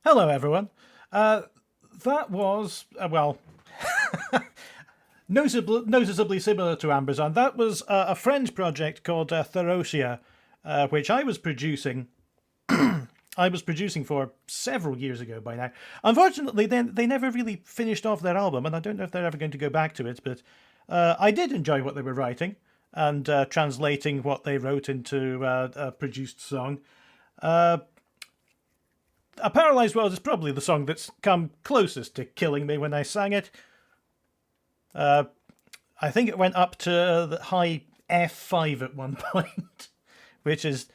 Hello, everyone. That was, well, noticeably similar to Amberzon. That was a French project called Therosia, which I was producing. I was producing for several years ago by now. Unfortunately, they never really finished off their album, and I don't know if they're ever going to go back to it, but I did enjoy what they were writing and translating what they wrote into a produced song. A Paralysed World is probably the song that's come closest to killing me when I sang it. I think it went up to the high F5 at one point, which is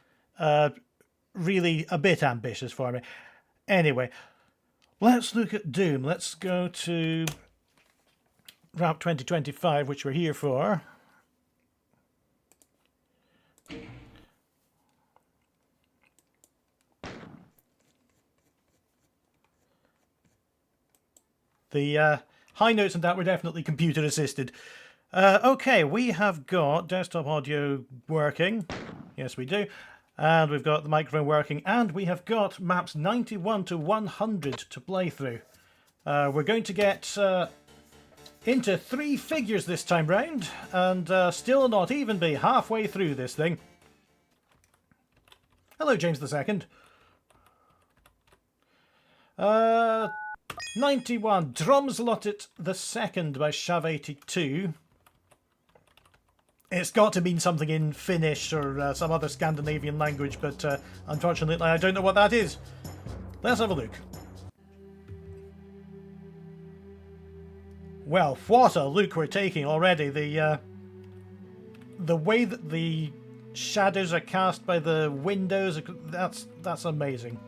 really a bit ambitious for me. Anyway, let's look at Doom. Let's go to Route 2025, which we're here for. The high notes and that were definitely computer assisted. Okay, we have got desktop audio working. Yes, we do. And we've got the microphone working. And we have got maps 91 to 100 to play through. We're going to get into 3 figures this time round. And still not even be halfway through this thing. Hello, James II. 91, Drumslottet II by Shav82. It's got to mean something in Finnish or some other Scandinavian language, but unfortunately I don't know what that is. Let's have a look. Well, what a look we're taking already. The way that the shadows are cast by the windows, that's amazing.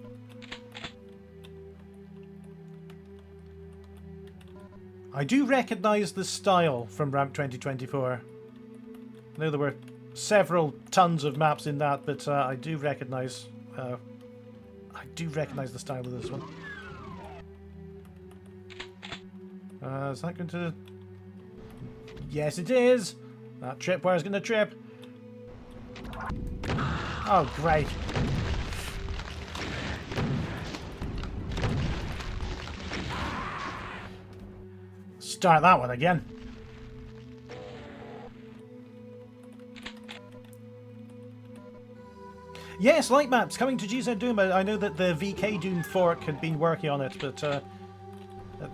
I do recognise the style from Ramp 2024. I know there were several tons of maps in that, but I do recognise the style of this one. Is that going to? Yes, it is. That tripwire's going to trip. Oh, great. Start that one again. Yes, light maps coming to GZ Doom. I know that the VK Doom fork had been working on it, but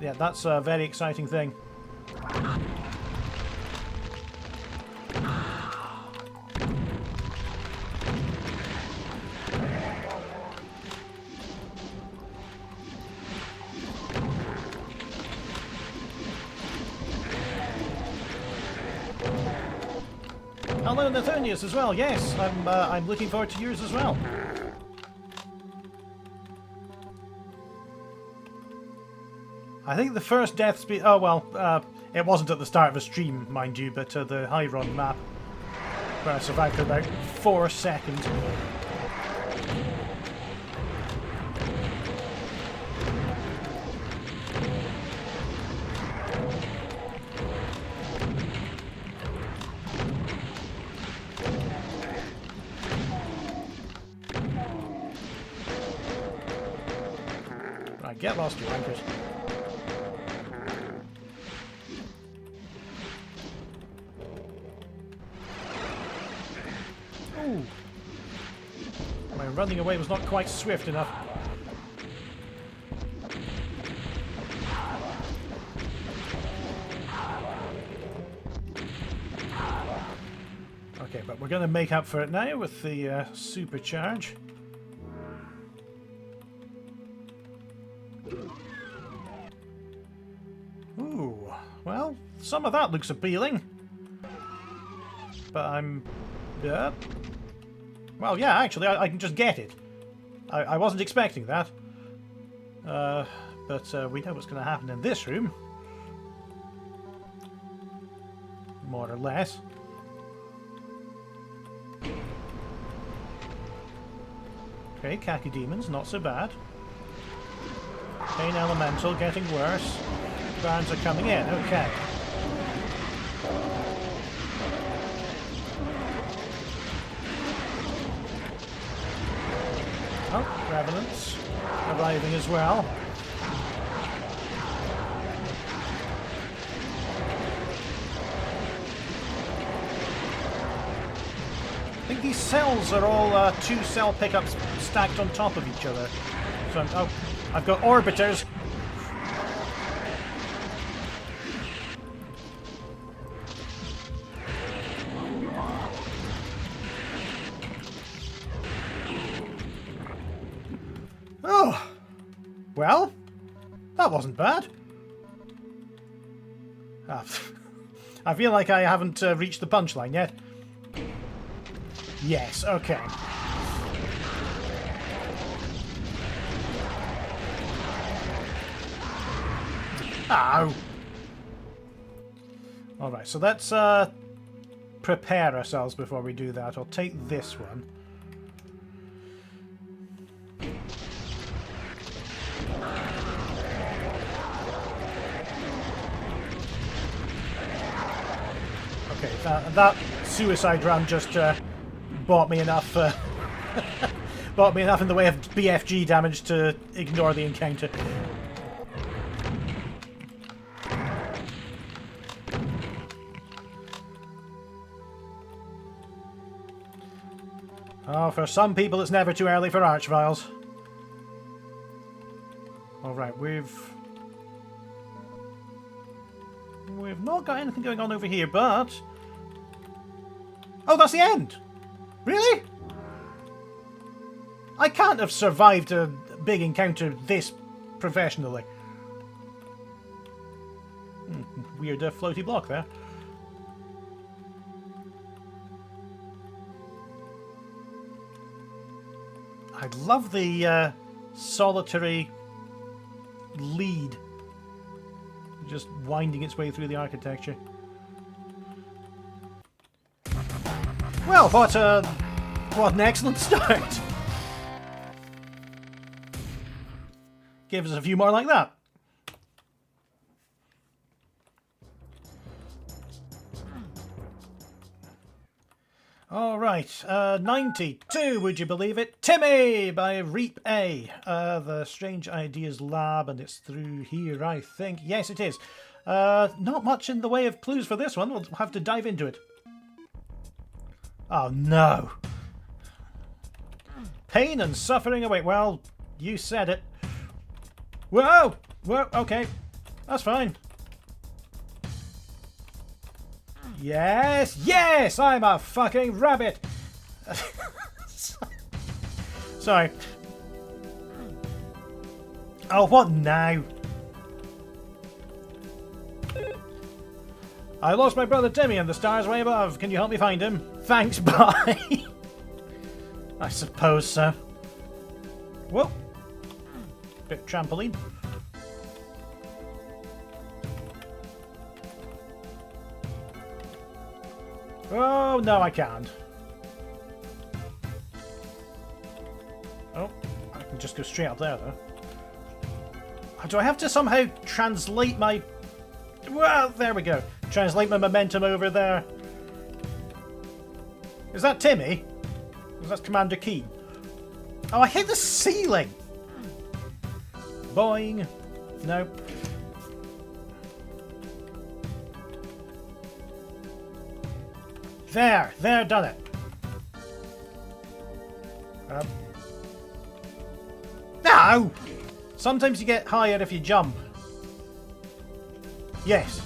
yeah, that's a very exciting thing. Hello, Nathanius, as well. Yes, I'm looking forward to yours as well. I think the first death speed. Oh well, it wasn't at the start of a stream, mind you, but the Hyron map, where I survived for about 4 seconds. Get lost, you wankers. Ooh. My running away was not quite swift enough. Okay, but we're going to make up for it now with the supercharge. Ooh, well, some of that looks appealing. But I'm... well, yeah, actually, I can just get it. I wasn't expecting that. But we know what's going to happen in this room. More or less. Okay, Cacodemons, not so bad. Pain Elemental getting worse. Barns are coming in, okay. Oh, Revenants arriving as well. I think these cells are all 2 cell pickups stacked on top of each other. So oh, I've got orbiters. Oh, well, that wasn't bad. I feel like I haven't reached the punchline yet. Yes, okay. Ow! Alright, so let's prepare ourselves before we do that. I'll take this one. Okay, that suicide run just bought me enough bought me enough in the way of BFG damage to ignore the encounter. Oh, for some people it's never too early for Archviles. Alright, we've not got anything going on over here, but... Oh, that's the end! Really? I can't have survived a big encounter this professionally. Weird floaty block there. I love the solitary lead just winding its way through the architecture. Well, what an excellent start! Give us a few more like that. Alright, 92, would you believe it? Timmy by Reap A. The Strange Ideas Lab, and it's through here, I think. Yes, it is. Not much in the way of clues for this one. We'll have to dive into it. Oh, no. Pain and suffering away. Well, you said it. Whoa! Whoa, okay. That's fine. Yes! Yes! I'm a fucking rabbit! Sorry. Oh, what now? I lost my brother Timmy in the stars way above. Can you help me find him? Thanks, bye! I suppose so. Whoa! Bit trampoline. Oh, no, I can't. Oh, I can just go straight up there, though. Do I have to somehow translate my... Well, there we go. Translate my momentum over there. Is that Timmy? Or that's Commander Keen? Oh, I hit the ceiling! Boing. No. There, done it. No! Sometimes you get higher if you jump. Yes.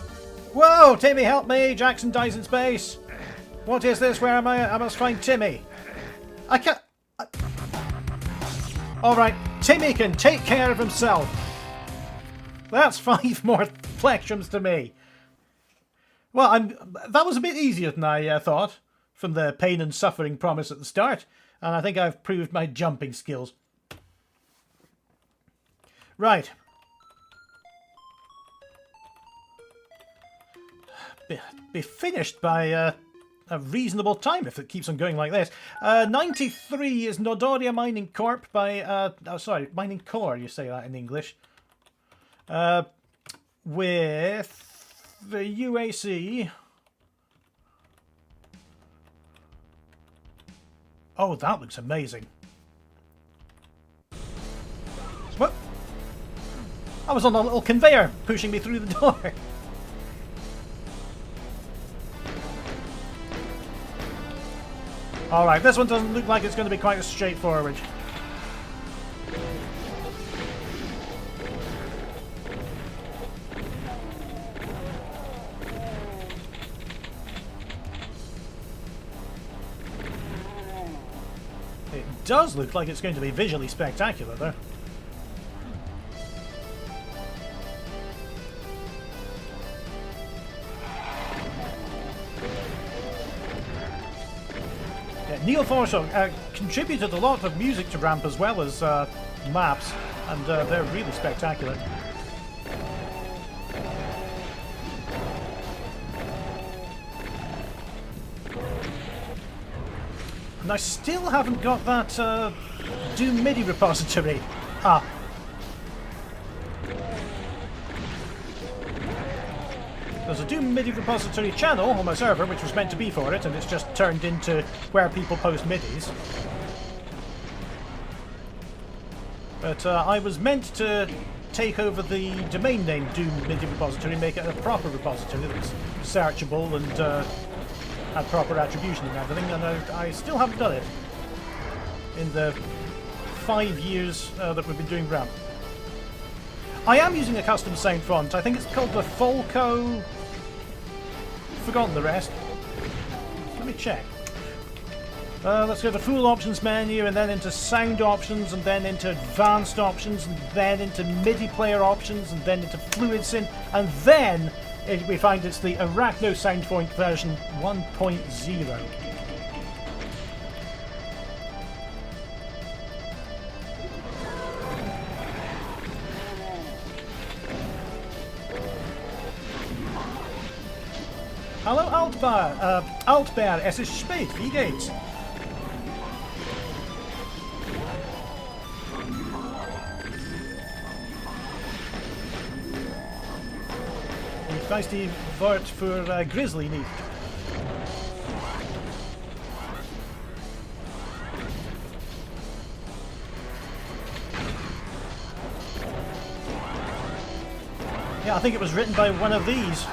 Whoa, Timmy, help me! Jackson dies in space. What is this? Where am I? I must find Timmy. I can't... Alright, Timmy can take care of himself. That's 5 more plectrums to me. Well, that was a bit easier than I thought, from the pain and suffering promise at the start, and I think I've proved my jumping skills. Right. Be finished by a reasonable time if it keeps on going like this. 93 is Nodoria Mining Corp by... sorry, Mining Core, you say that in English. With... the UAC. Oh, that looks amazing. I was on a little conveyor pushing me through the door. Alright, this one doesn't look like it's going to be quite as straightforward. It does look like it's going to be visually spectacular, though. Neil Forshaw contributed a lot of music to Ramp as well as maps, and they're really spectacular. And I still haven't got that Doom MIDI repository up. There's a Doom MIDI repository channel on my server, which was meant to be for it, and it's just turned into where people post MIDIs. But I was meant to take over the domain name Doom MIDI repository and make it a proper repository that's searchable and had proper attribution and everything, and I still haven't done it in the 5 years that we've been doing Ramp. I am using a custom sound font. I think it's called the Folco. Forgotten the rest. Let me check. Let's go to full options menu and then into sound options and then into advanced options and then into MIDI player options and then into fluid synth and then we find it's the Arachno Soundpoint version 1.0. Hallo Altbär, es ist spät, wie geht's? Ich weiß die Wort für Grizzly nicht. Yeah, I think it was written by one of these.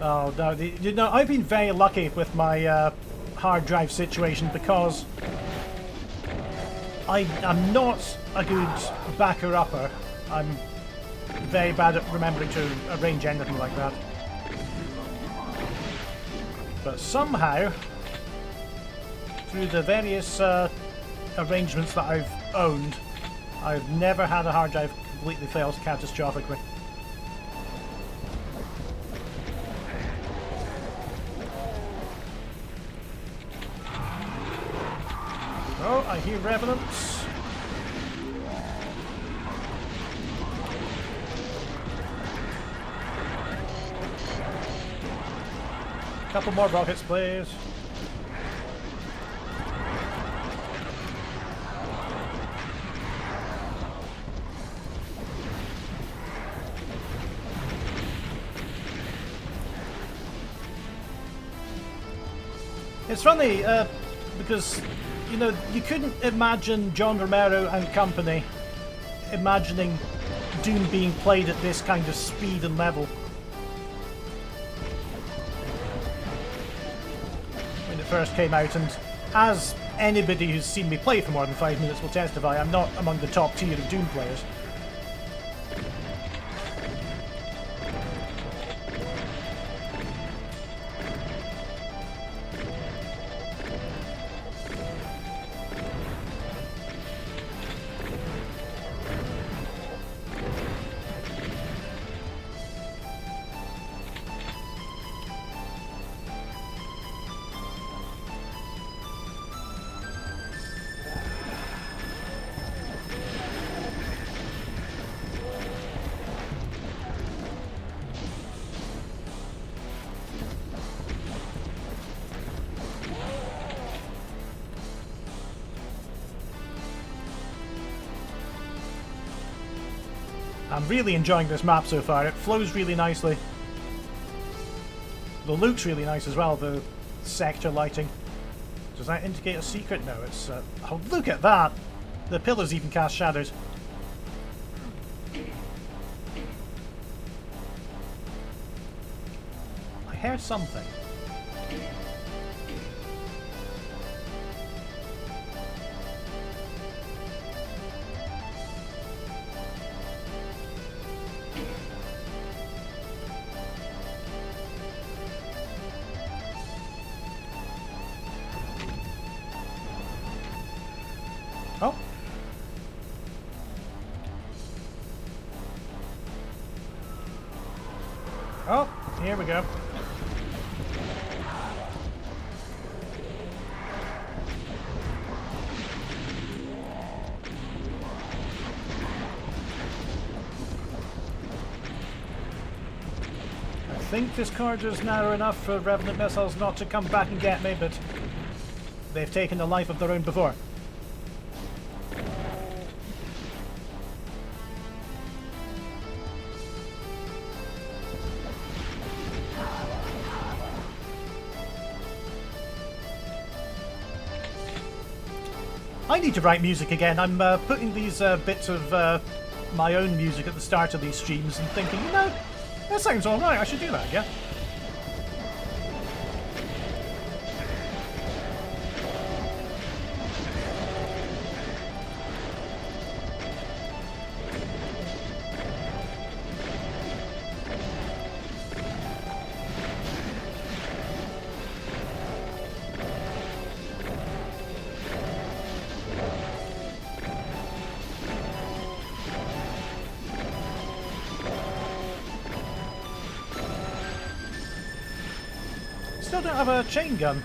Oh no, you know, I've been very lucky with my hard drive situation because I'm not a good backer-upper. I'm very bad at remembering to arrange anything like that. But somehow, through the various arrangements that I've owned, I've never had a hard drive completely fail catastrophically. Oh, I hear revenants. Couple more rockets, please. It's funny, because you know, you couldn't imagine John Romero and company imagining Doom being played at this kind of speed and level. When it first came out, and as anybody who's seen me play for more than 5 minutes will testify, I'm not among the top tier of Doom players. I'm really enjoying this map so far. It flows really nicely. The look's really nice as well, the sector lighting. Does that indicate a secret? No, it's... oh, look at that! The pillars even cast shadows. I heard something. Oh. Oh, here we go. I think this corridor is narrow enough for Revenant missiles not to come back and get me, but they've taken a life of their own before. I need to write music again. I'm putting these bits of my own music at the start of these streams and thinking, you know, that sounds alright, I should do that, yeah? Still don't have a chain gun.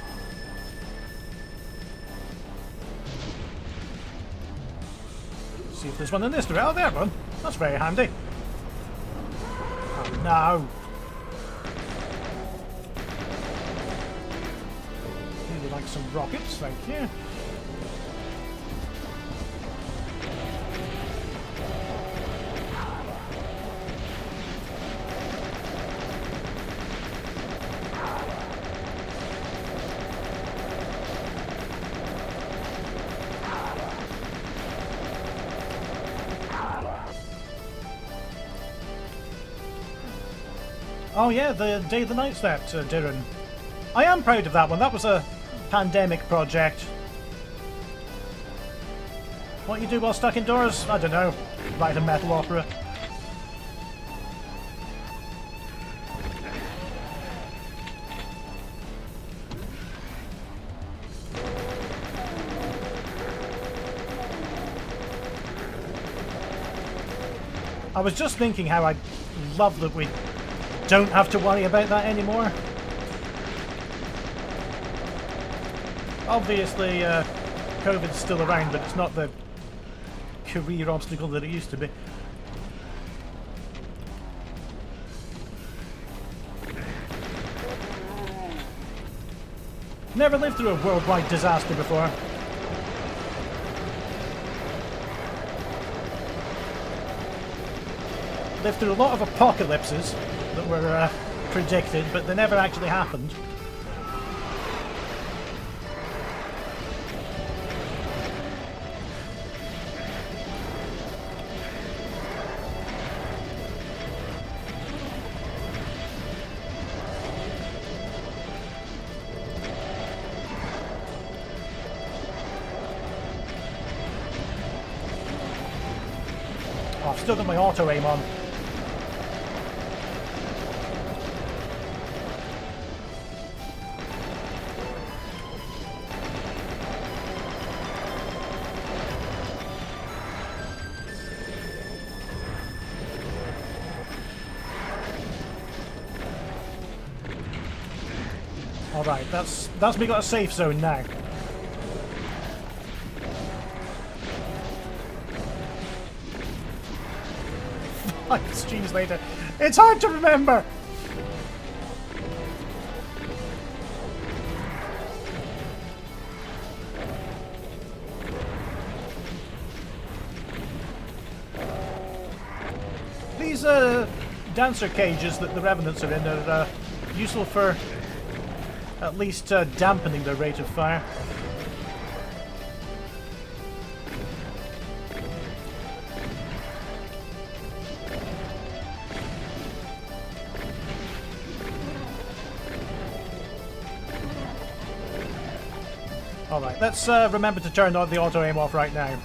See if there's one in this direction. Oh, there one. That's very handy. Oh, no. Really like some rockets, thank you. Oh yeah, the Day of the Night set, Darren. I am proud of that one. That was a pandemic project. What you do while stuck indoors? I don't know. Write a metal opera. I was just thinking how I love that we don't have to worry about that anymore. Obviously, COVID's still around, but it's not the career obstacle that it used to be. Never lived through a worldwide disaster before. Lived through a lot of apocalypses that were predicted, but they never actually happened. Oh, I've still got my auto aim on. Alright, that's we got a safe zone now. 5 streams later. It's hard to remember! these dancer cages that the Revenants are in are useful for at least dampening their rate of fire. Alright, let's remember to turn the auto-aim off right now.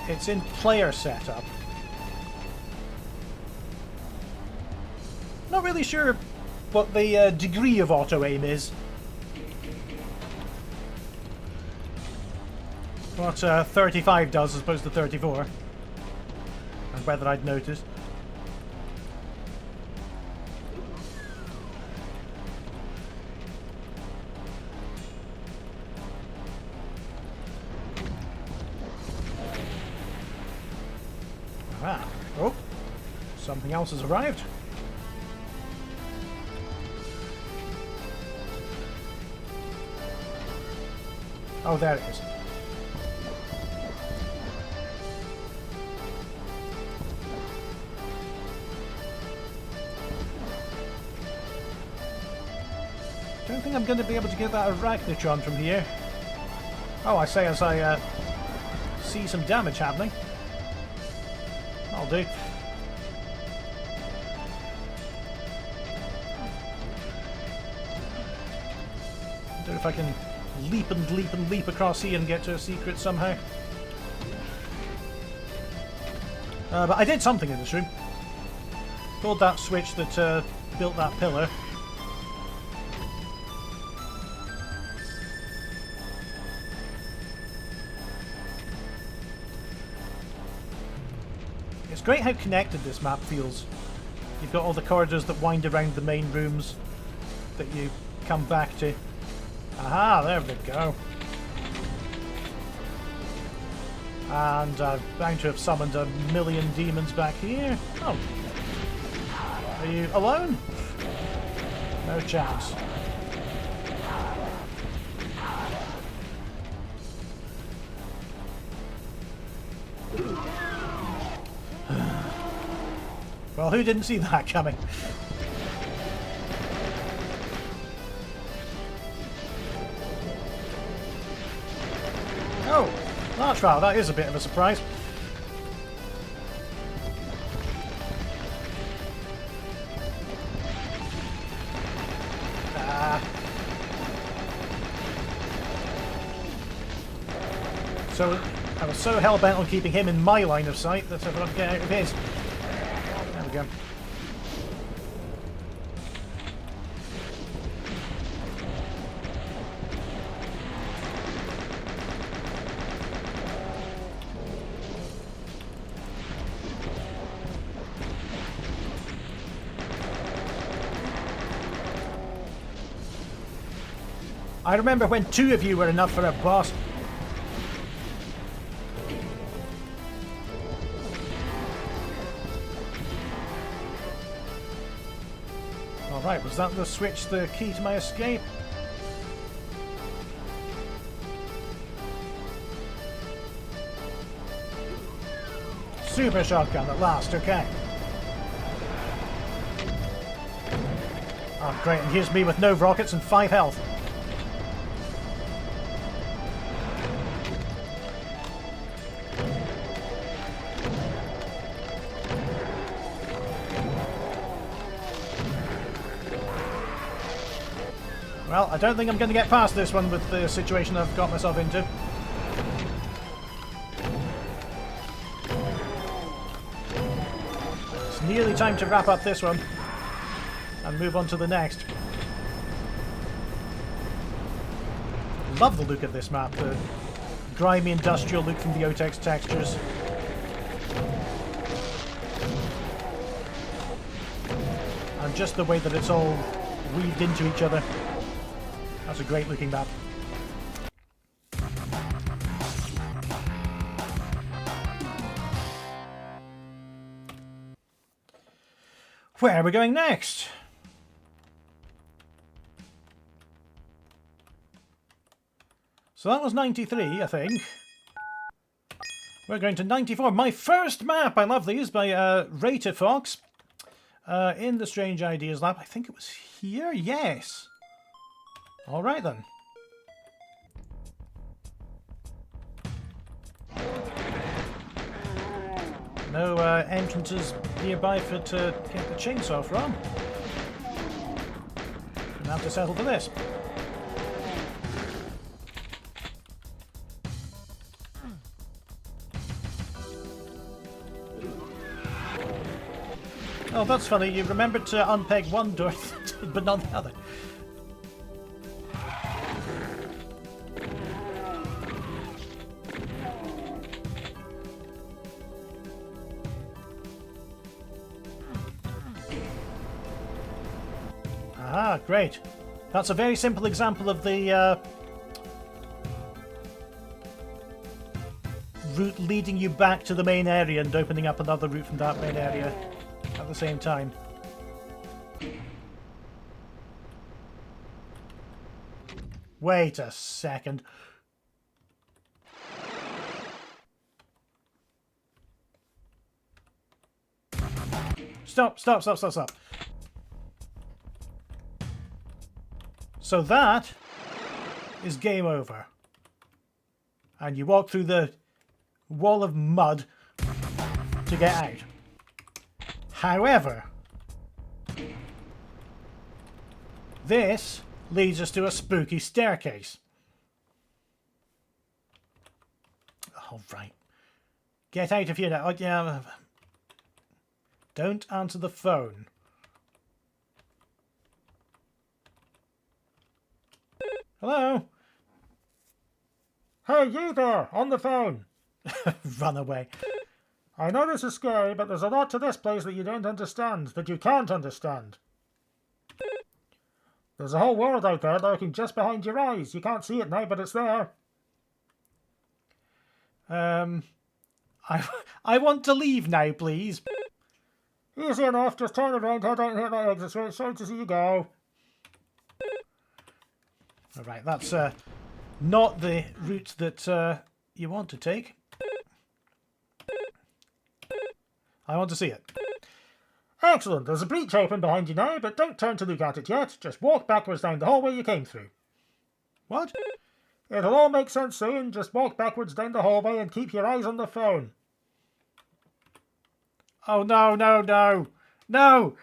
It's in player setup. Not really sure what the degree of auto-aim is. What 35 does as opposed to 34. And whether I'd noticed. Ah, oh, something else has arrived. Oh, there it is. Don't think I'm going to be able to get that Arachnotron from here. Oh, I say as I see some damage happening. I'll do. Wonder if I can leap and leap and leap across here and get to a secret somehow. But I did something in this room. Pulled that switch that built that pillar. It's great how connected this map feels. You've got all the corridors that wind around the main rooms that you come back to. Aha, there we go. And I'm bound to have summoned a million demons back here. Oh. Are you alone? No chance. Well, who didn't see that coming? Oh, Larchvile, that is a bit of a surprise. So, I was so hell-bent on keeping him in my line of sight that I forgot to get out of his. There we go. I remember when 2 of you were enough for a boss. Alright, was that the switch the key to my escape? Super shotgun at last, okay. Oh great, and here's me with no rockets and 5 health. Well, I don't think I'm going to get past this one with the situation I've got myself into. It's nearly time to wrap up this one and move on to the next. Love the look of this map, the grimy industrial look from the OTEX textures. And just the way that it's all weaved into each other. That's a great looking map. Where are we going next? So that was 93, I think. We're going to 94. My first map! I love these by Rata Fox. In the Strange Ideas Lab. I think it was here? Yes. Alright then. No entrances nearby to get the chainsaw from. Gonna have to settle for this. Oh, that's funny. You remembered to unpeg one door, but not the other. Ah, great. That's a very simple example of the route leading you back to the main area and opening up another route from that main area at the same time. Wait a second. Stop. So that is game over. And you walk through the wall of mud to get out. However, this leads us to a spooky staircase. All right. Get out of here now. Yeah. Don't answer the phone. Hello? Hey, you there, on the phone. Run away. I know this is scary, but there's a lot to this place that you don't understand, that you can't understand. There's a whole world out there lurking just behind your eyes. You can't see it now, but it's there. I want to leave now, please. Easy enough, just turn around, head out and hit that exit switch. Sorry to see you go. Alright, that's not the route that you want to take. I want to see it. Excellent, there's a breach open behind you now, but don't turn to look at it yet. Just walk backwards down the hallway you came through. What? It'll all make sense soon. Just walk backwards down the hallway and keep your eyes on the phone. Oh, no. No!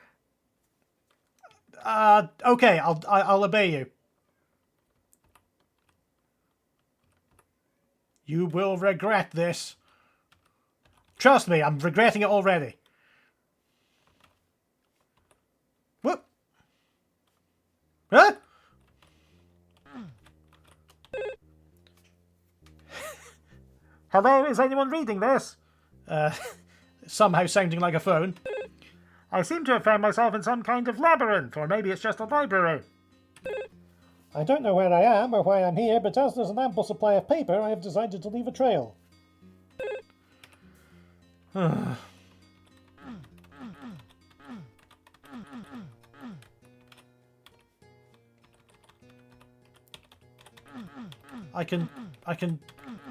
Okay, I'll obey you. You will regret this. Trust me, I'm regretting it already. What? Huh? Hello, is anyone reading this? Somehow sounding like a phone. I seem to have found myself in some kind of labyrinth, or maybe it's just a library. I don't know where I am or why I'm here, but as there's an ample supply of paper, I have decided to leave a trail. I can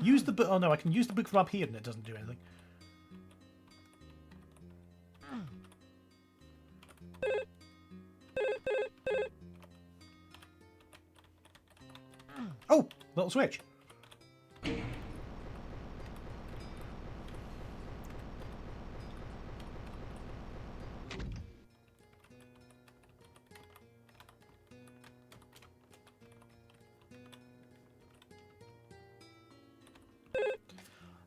use the book. Oh no, I can use the book from up here and it doesn't do anything. Oh, little switch.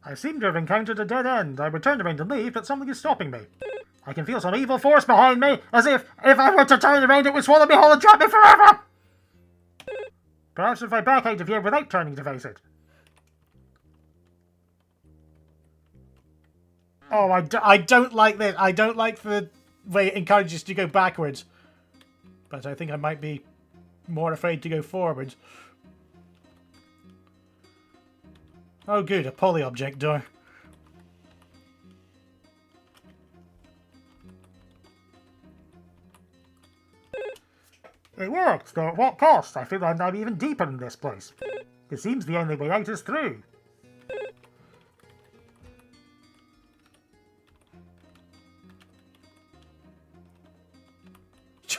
I seem to have encountered a dead end. I would turn around and leave, but something is stopping me. I can feel some evil force behind me, as if I were to turn around it would swallow me whole and trap me forever! Perhaps if I back out of here without turning to face it. Oh, I don't like this. I don't like the way it encourages you to go backwards. But I think I might be more afraid to go forwards. Oh good, a poly-object door. It worked, though at what cost? I feel I'm now even deeper in this place. It seems the only way out is through.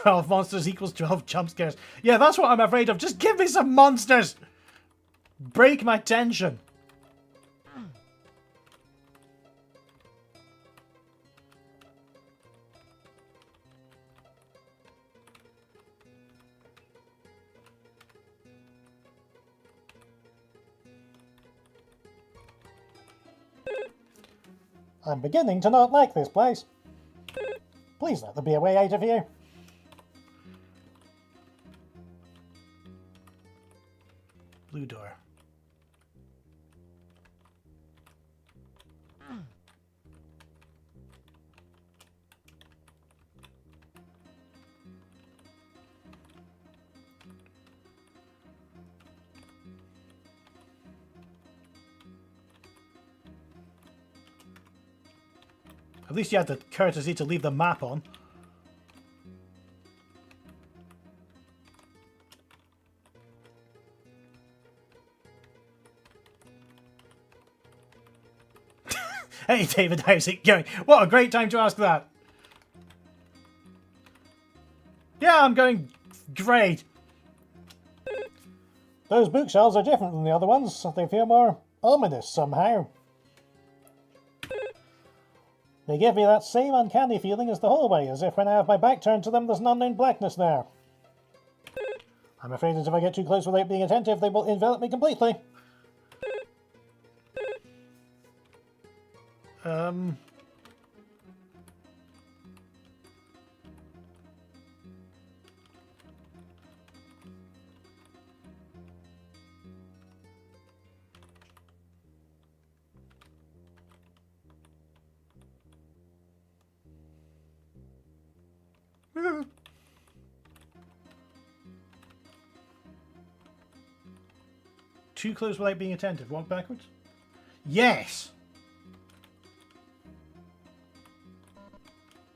12 monsters equals 12 jump scares. Yeah, that's what I'm afraid of. Just give me some monsters! Break my tension. I'm beginning to not like this place. Please let there be a way out of here. Blue door. At least you had the courtesy to leave the map on. Hey David, how's it going? What a great time to ask that. Yeah, I'm going great. Those bookshelves are different than the other ones. They feel more ominous somehow. They give me that same uncanny feeling as the hallway, as if when I have my back turned to them, there's an unknown blackness there. I'm afraid that if I get too close without being attentive, they will envelop me completely. Too close without being attentive. Walk backwards? Yes!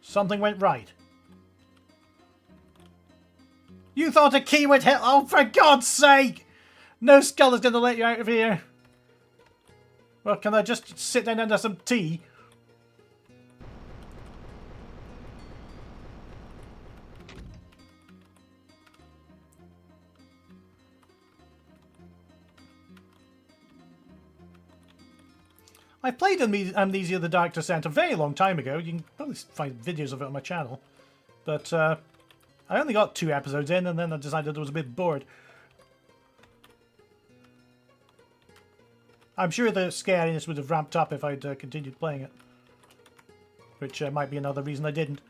Something went right. You thought a key would hit? Oh, for God's sake! No skull is going to let you out of here. Well, can I just sit down and have some tea? I played Amnesia the Dark Descent a very long time ago. You can probably find videos of it on my channel. But I only got 2 episodes in and then I decided I was a bit bored. I'm sure the scariness would have ramped up if I'd continued playing it. Which might be another reason I didn't.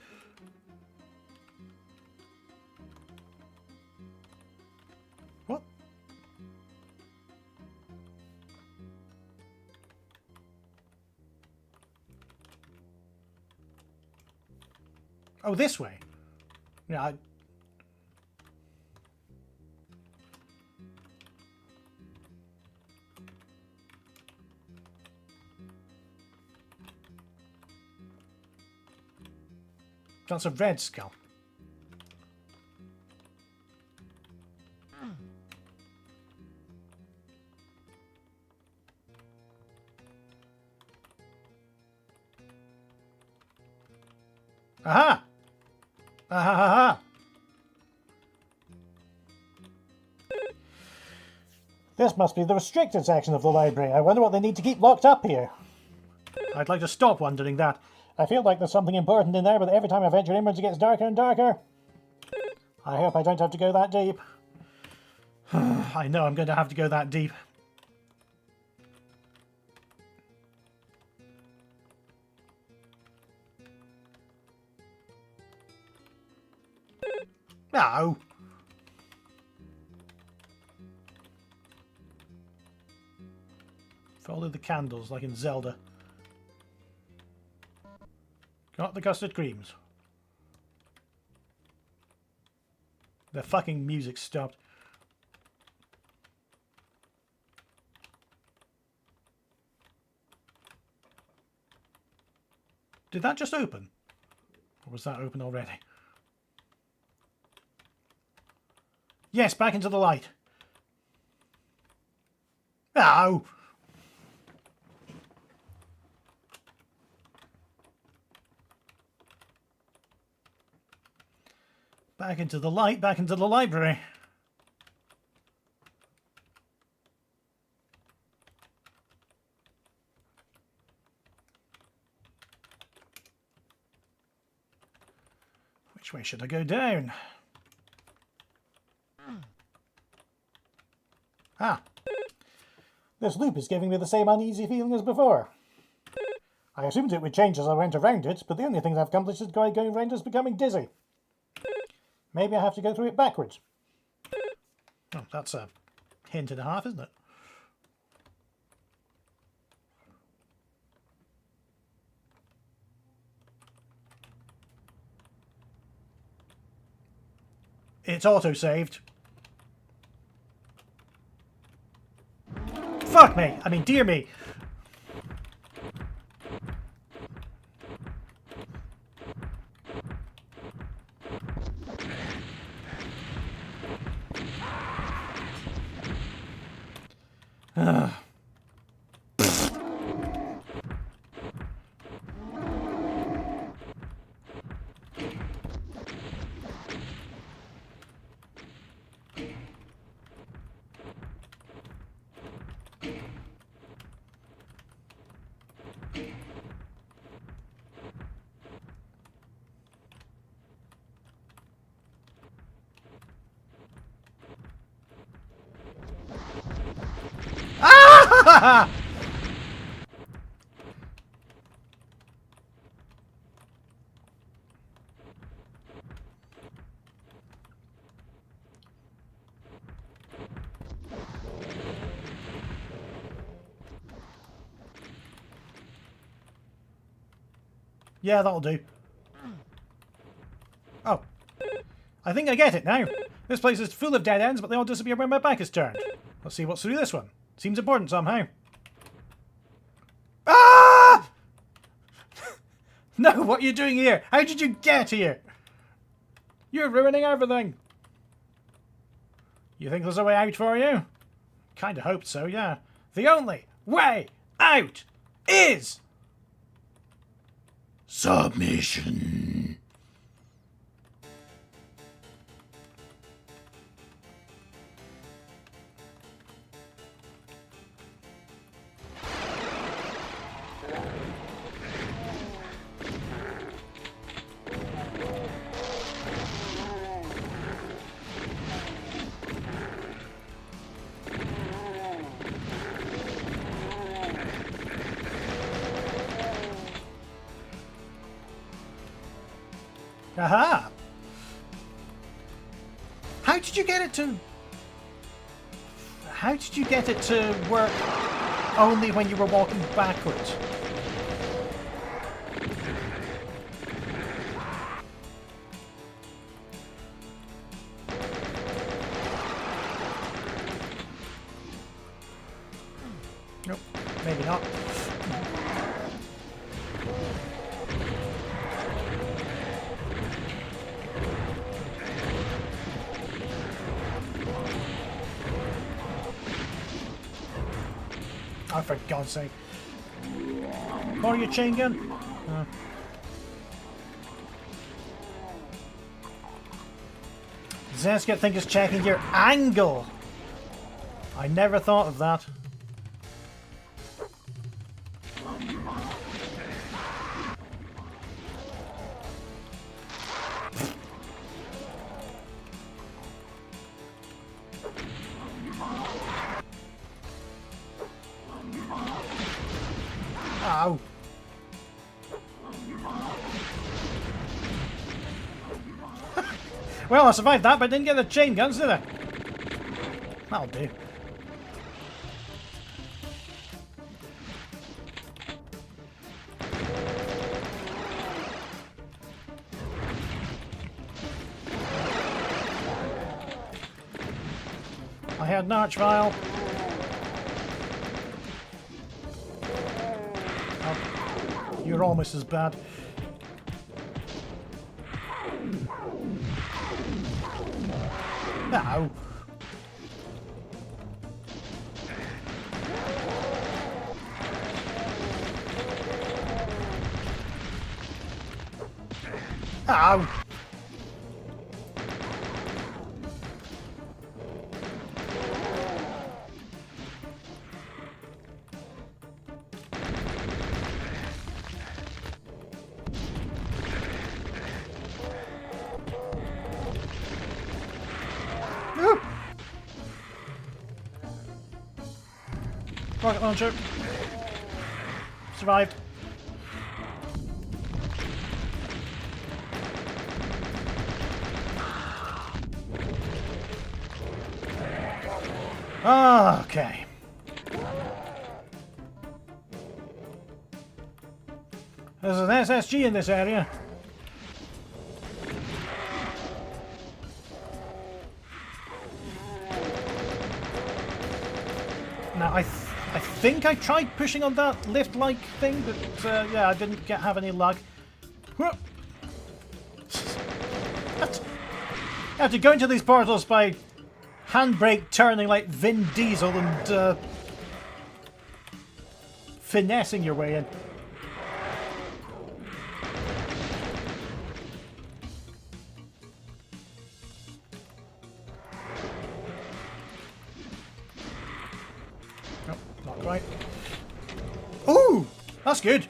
What? Oh, this way. Yeah, that's a red skull. Aha! Aha ha ha! This must be the restricted section of the library. I wonder what they need to keep locked up here. I'd like to stop wondering that. I feel like there's something important in there, but every time I venture inwards it gets darker and darker. I hope I don't have to go that deep. I know I'm going to have to go that deep. No! Follow the candles like in Zelda. Got the custard creams. The fucking music stopped. Did that just open? Or was that open already? Yes, back into the light. No! Back into the light, back into the library. Which way should I go down? Ah. This loop is giving me the same uneasy feeling as before. I assumed it would change as I went around it, but the only thing I've accomplished is going around is becoming dizzy. Maybe I have to go through it backwards. Oh, that's a hint and a half, isn't it? It's auto-saved. Fuck me! I mean, dear me! Yeah, that'll do. Oh. I think I get it now. This place is full of dead ends, but they all disappear when my back is turned. Let's see what's through this one. Seems important somehow. Ah! No, what are you doing here? How did you get here? You're ruining everything. You think there's a way out for you? Kinda hoped so, yeah. The only way out is submission. Aha! How did you get it to... How did you get it to work only when you were walking backwards? Nope, maybe not. Oh, for God's sake. More your chain gun? Zenska think is checking your angle. I never thought of that. Ow. Well, I survived that, but I didn't get the chain guns, did I? That'll do. I had an arch vial. Oh, you're almost as bad. No. Ow. rocket launcher. Survived. Okay. There's an SSG in this area. Now, I think I tried pushing on that lift-like thing, but yeah, I didn't have any luck. I have to go into these portals by handbrake turning like Vin Diesel and finessing your way in. Oh, not quite. Ooh, that's good.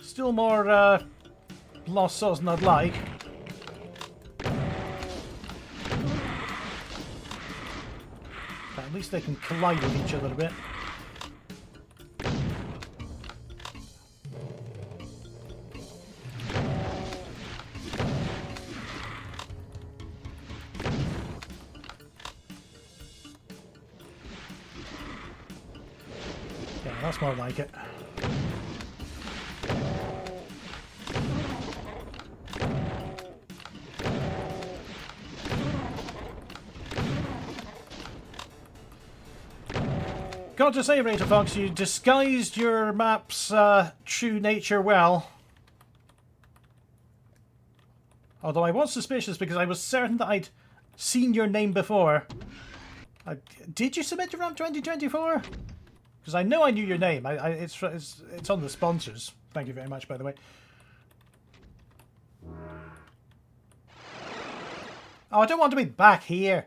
Still more lost souls than I'd like. But at least they can collide with each other a bit. Yeah, that's more like it. Got to say, Raider Fox, you disguised your map's true nature well. Although I was suspicious because I was certain that I'd seen your name before. Did you submit to Ramp 2024? Because I know I knew your name. It's on the sponsors. Thank you very much, by the way. Oh, I don't want to be back here.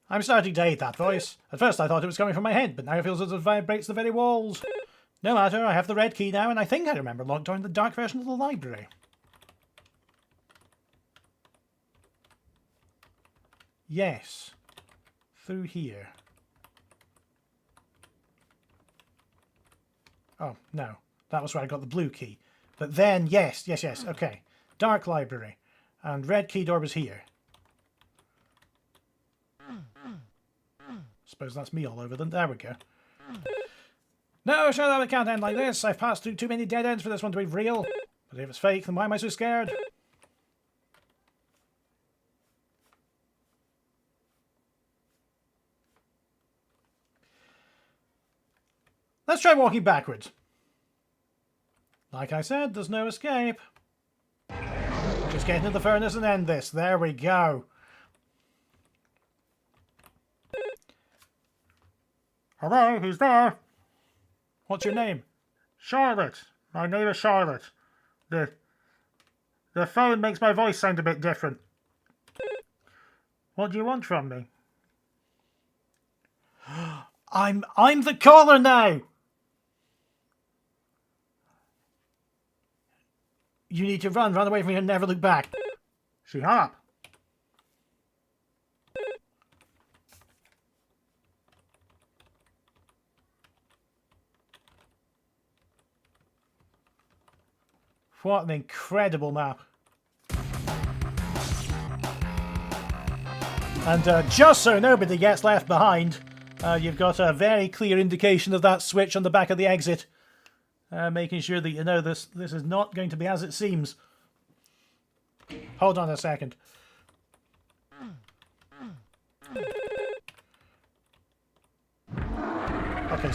I'm starting to hate that voice. At first I thought it was coming from my head, but now it feels as if it vibrates the very walls. No matter, I have the red key now, and I think I remember locked down the dark version of the library. Yes. Through here. Oh, no. That was where I got the blue key. But then, yes, okay. Dark library. And red key door was here. Suppose that's me all over them. There we go. No, sure that it can't end like this. I've passed through too many dead ends for this one to be real. But if it's fake, then why am I so scared? Let's try walking backwards. Like I said, there's no escape. Just get into the furnace and end this. There we go. Hello, who's there? What's your name? Charlotte. My name is Charlotte. The phone makes my voice sound a bit different. What do you want from me? I'm the caller now. You need to run away from here and never look back. She hung up. What an incredible map. And just so nobody gets left behind, you've got a very clear indication of that switch on the back of the exit. Making sure that you know this is not going to be as it seems. Hold on a second. Okay,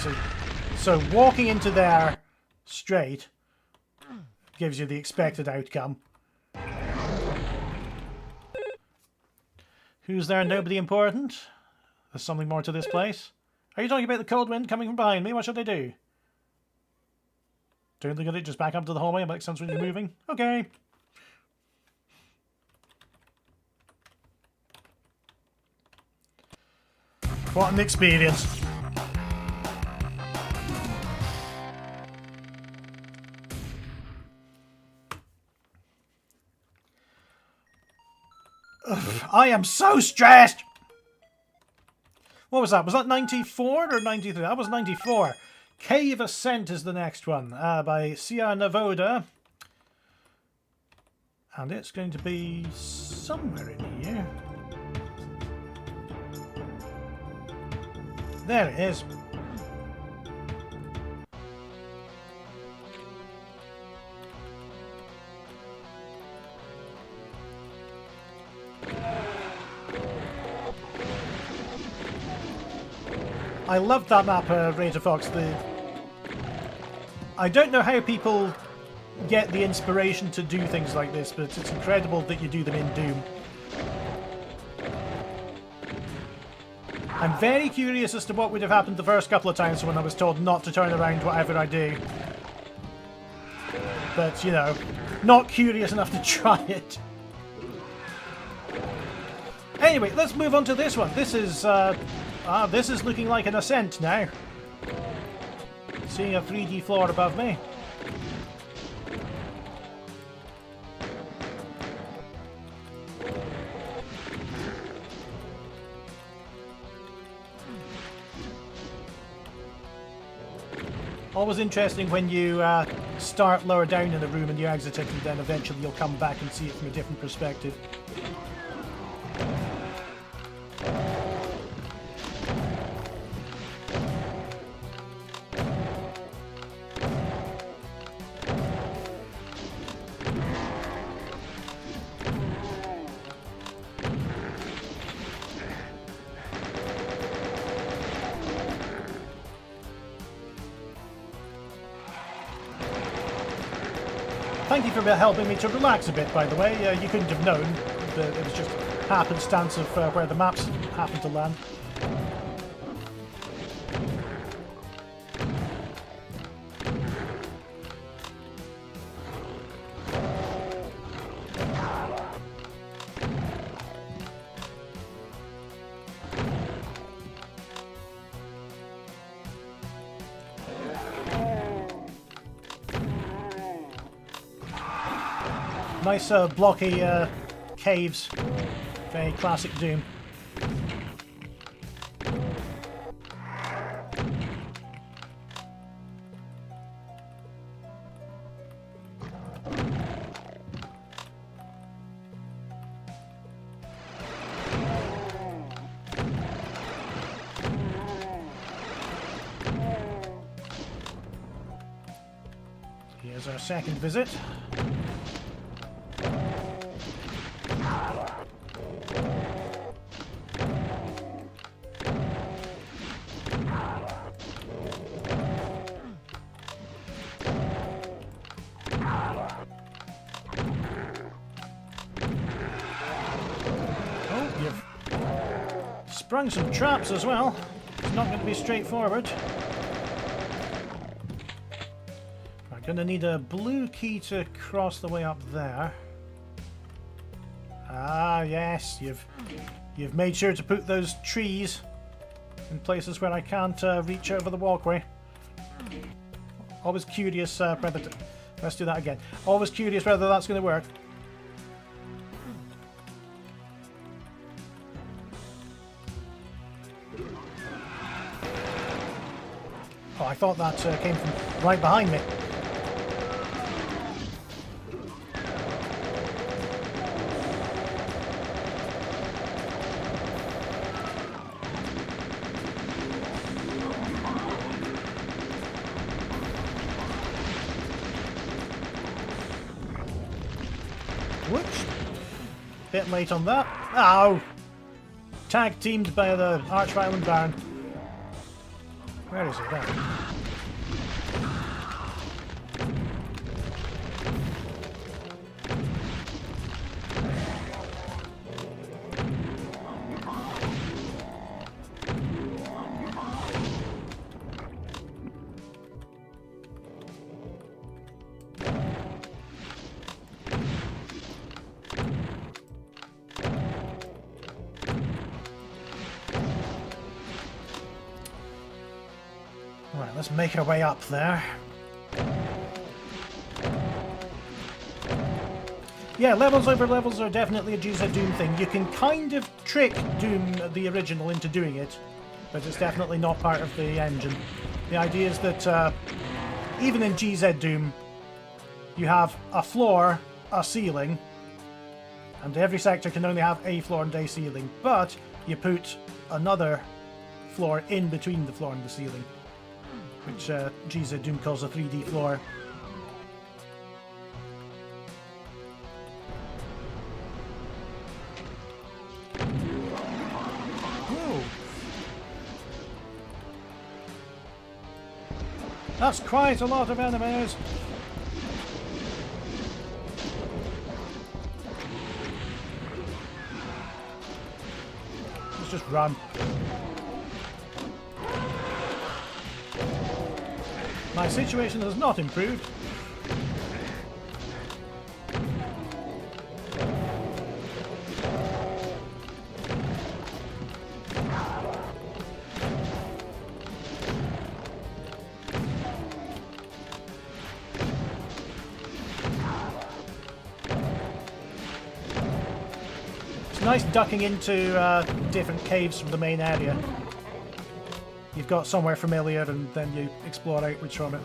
so walking into there straight gives you the expected outcome. Who's there? Nobody important? There's something more to this place. Are you talking about the cold wind coming from behind me? What should I do? Don't look at it, just back up to the hallway and make sense when you're moving. Okay. What an experience. I am so stressed! What was that? Was that 94 or 93? That was 94. Cave Ascent is the next one, by Sia Navoda. And it's going to be somewhere in here. There it is. I loved that map, Raider Fox. I don't know how people get the inspiration to do things like this, but it's incredible that you do them in Doom. I'm very curious as to what would have happened the first couple of times when I was told not to turn around whatever I do. But, you know, not curious enough to try it. Anyway, let's move on to this one. This is looking like an ascent now. Seeing a 3D floor above me. Always interesting when you start lower down in the room and you exit it, and then eventually you'll come back and see it from a different perspective. Thank you for helping me to relax a bit, by the way. You couldn't have known. It was just happenstance of where the maps happened to land. Nice blocky caves. Very classic Doom. Here's our second visit. Sprung some traps as well. It's not going to be straightforward. I'm going to need a blue key to cross the way up there. Ah, yes, you've made sure to put those trees in places where I can't reach over the walkway. Always curious whether to... Let's do that again. Always curious whether that's going to work. Oh, I thought that came from right behind me. Whoops. Bit late on that. Ow! Tag teamed by the Archviolent Baron. Where is he then? Right, let's make our way up there. Yeah, levels over levels are definitely a GZ Doom thing. You can kind of trick Doom, the original, into doing it, but it's definitely not part of the engine. The idea is that even in GZ Doom, you have a floor, a ceiling, and every sector can only have a floor and a ceiling, but you put another floor in between the floor and the ceiling, which GZ Doom calls a 3D floor. Whoa. That's quite a lot of enemies! Let's just run. My situation has not improved. It's nice ducking into different caves from the main area. You've got somewhere familiar and then you explore outwards from it.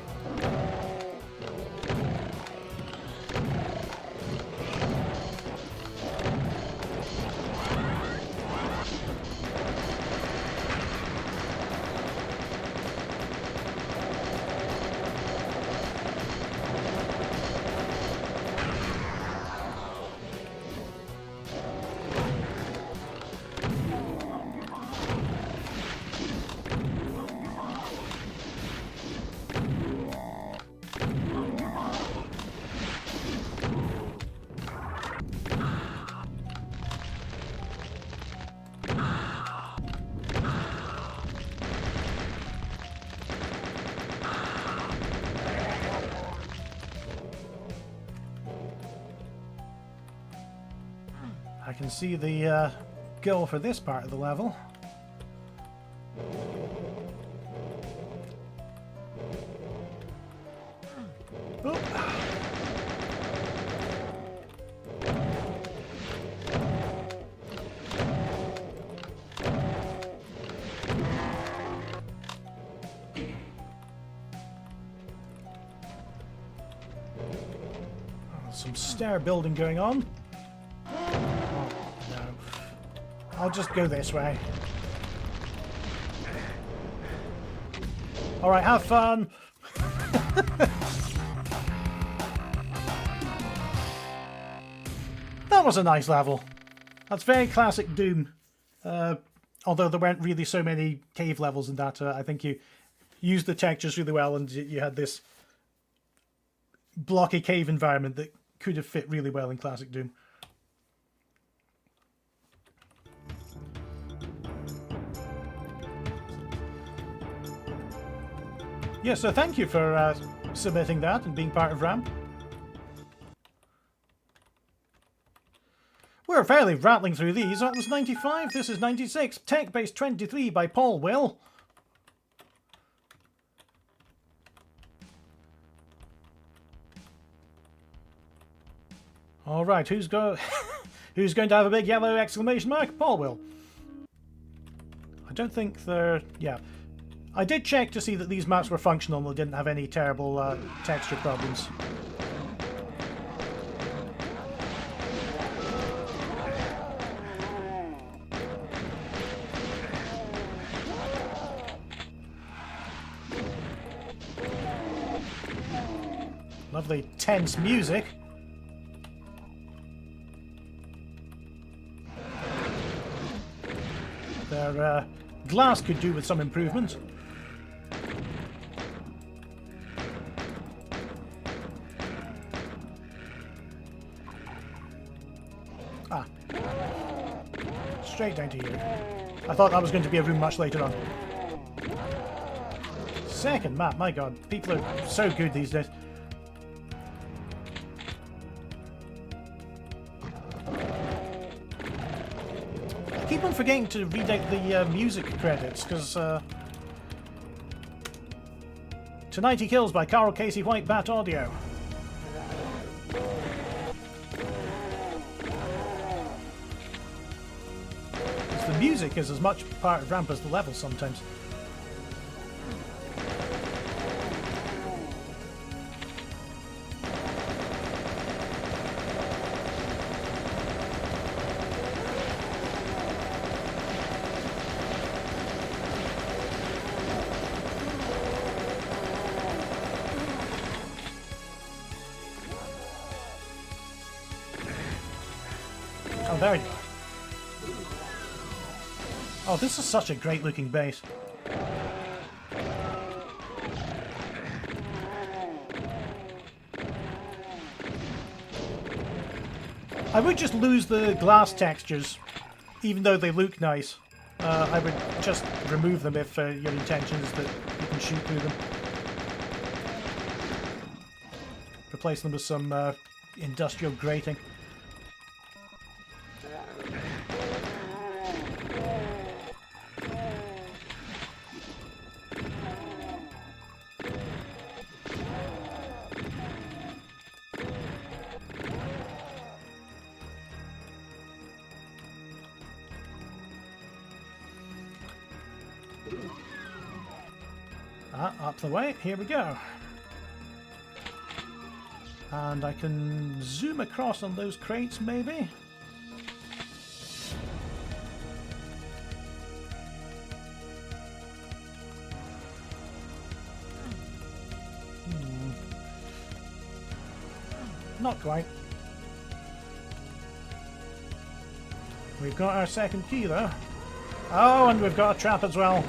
I can see the goal for this part of the level. Oh. Some stair building going on. I'll just go this way. Alright, have fun! That was a nice level. That's very classic Doom. Although there weren't really so many cave levels in that, I think you used the textures really well and you had this blocky cave environment that could have fit really well in classic Doom. Yeah, so thank you for submitting that and being part of Ramp. We're fairly rattling through these. That was 95, this is 96. Tech Base 23 by Paul Will. Alright, who's going to have a big yellow exclamation mark? Paul Will. I don't think they're... yeah. I did check to see that these maps were functional and they didn't have any terrible texture problems. Lovely tense music. Their glass could do with some improvement. Ah. Straight down to here. I thought that was going to be a room much later on. Second map, my god. People are so good these days. I keep on forgetting to read out the music credits, because Tonight He Kills by Carl Casey White, Bat Audio. music is as much part of ramp as the level sometimes. Oh, there you are. Oh, this is such a great looking base. I would just lose the glass textures, even though they look nice. I would just remove them if your intention is that you can shoot through them. Replace them with some industrial grating. Up the way, here we go. And I can zoom across on those crates, maybe? Not quite. We've got our second key, though. Oh, and we've got a trap as well.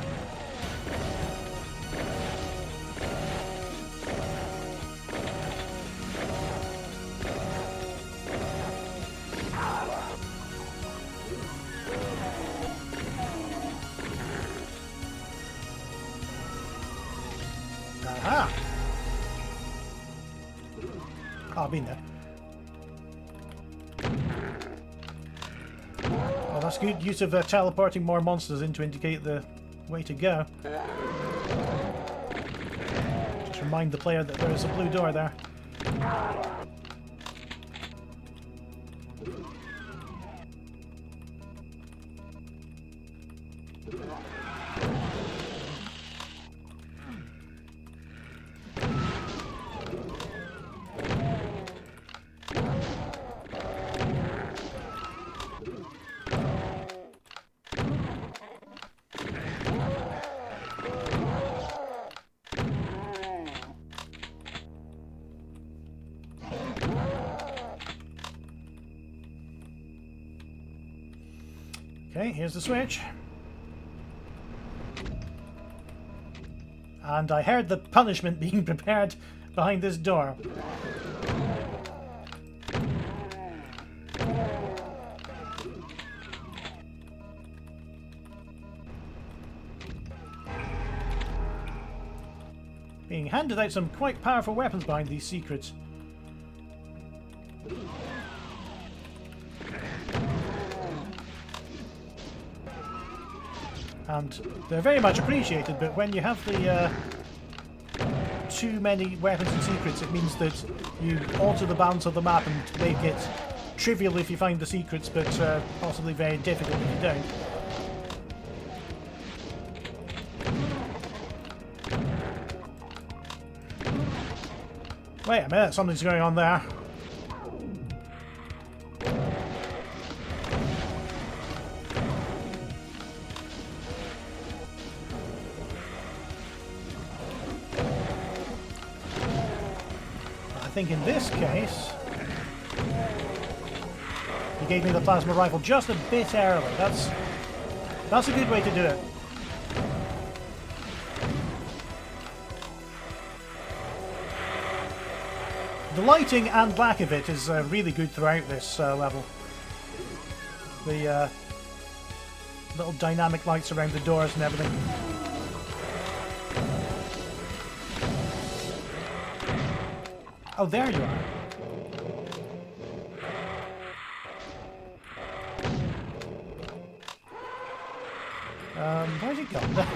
Aha! Oh, I've been there. Well, that's good use of teleporting more monsters in to indicate the way to go. Just remind the player that there is a blue door there. Okay, here's the switch. And I heard the punishment being prepared behind this door. Being handed out some quite powerful weapons behind these secrets. And they're very much appreciated, but when you have the too many weapons and secrets, it means that you alter the balance of the map and make it trivial if you find the secrets, but possibly very difficult if you don't. Wait a minute, something's going on there. I think in this case, he gave me the plasma rifle just a bit early. That's a good way to do it. The lighting and back of it is really good throughout this level. The little dynamic lights around the doors and everything. Oh, there you are. Where's he gone?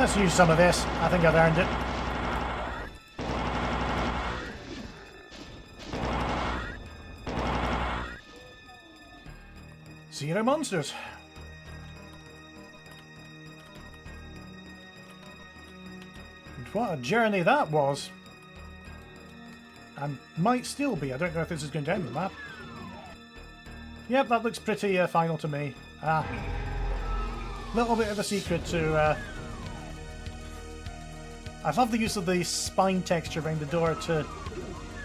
Let's use some of this. I think I've earned it. Zero monsters. And what a journey that was. And might still be. I don't know if this is going to end the map. Yep, that looks pretty final to me. Little bit of a secret to... I love the use of the spine texture around the door to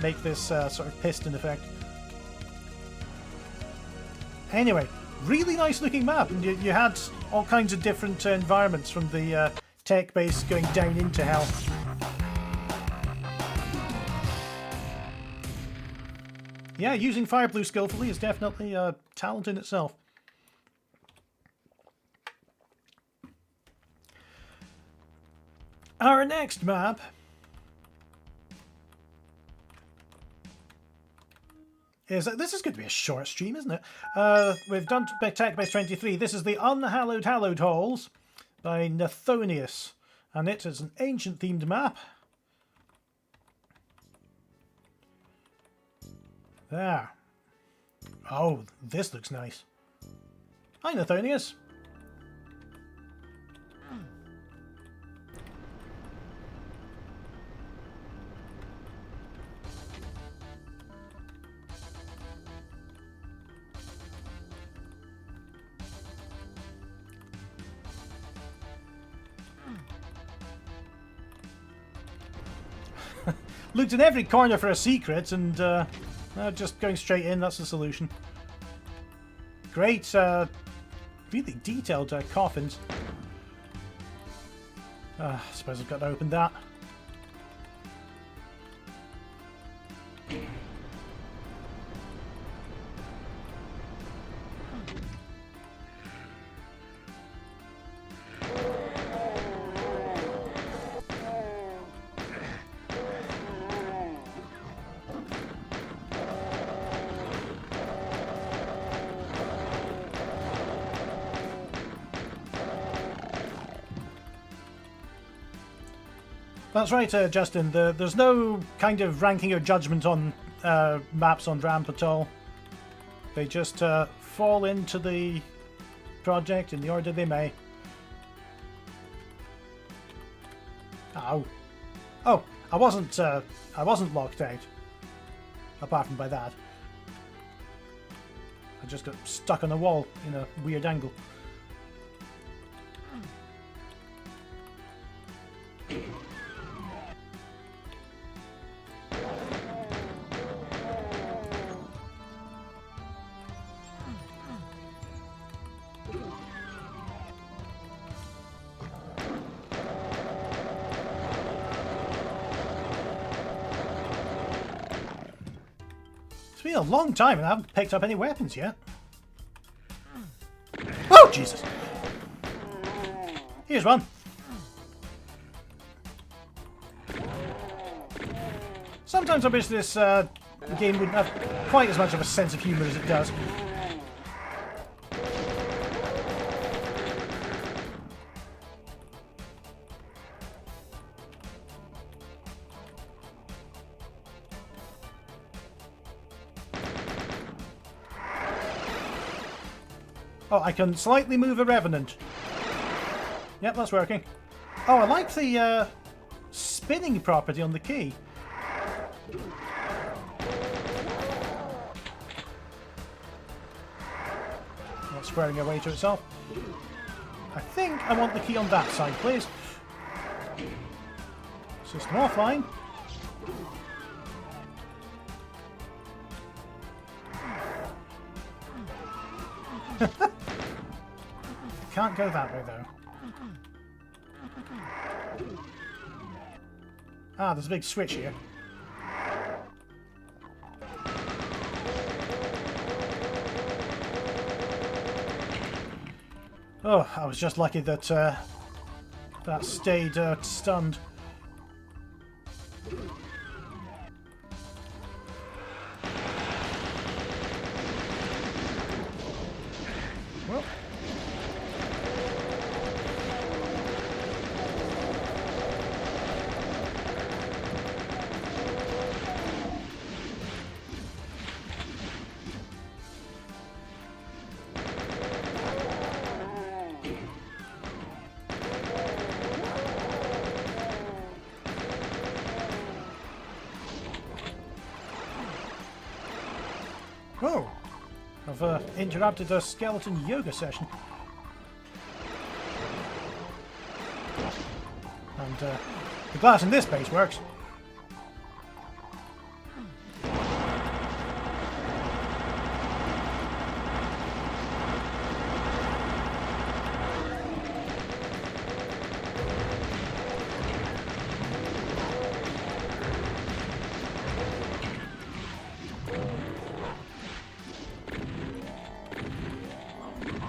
make this sort of piston effect. Anyway, really nice looking map. And you had all kinds of different environments, from the tech base going down into hell. Yeah, using Fireblue skillfully is definitely a talent in itself. Our next map is... This is going to be a short stream, isn't it? We've done Tech Base 23. This is the Unhallowed Hallowed Halls by Nathonius. And it is an ancient themed map. There. Oh, this looks nice. Hi, Nathonius. Looked in every corner for a secret, and just going straight in, that's the solution. Great, really detailed coffins. I suppose I've got to open that. That's right, Justin. There's no kind of ranking or judgment on maps on Ramp at all. They just fall into the project in the order they may. Ow! Oh, I wasn't locked out. Apart from by that, I just got stuck on a wall in a weird angle. It's been a long time and I haven't picked up any weapons yet. Oh, Jesus! Here's one. Sometimes I wish this game wouldn't have quite as much of a sense of humour as it does. Oh, I can slightly move a Revenant. Yep, that's working. Oh, I like the spinning property on the key. Not squaring away to itself. I think I want the key on that side, please. System offline. Can't go that way though. Ah, there's a big switch here. Oh, I was just lucky that that stayed stunned. Well. Oh, I've interrupted a skeleton yoga session. And the glass in this base works.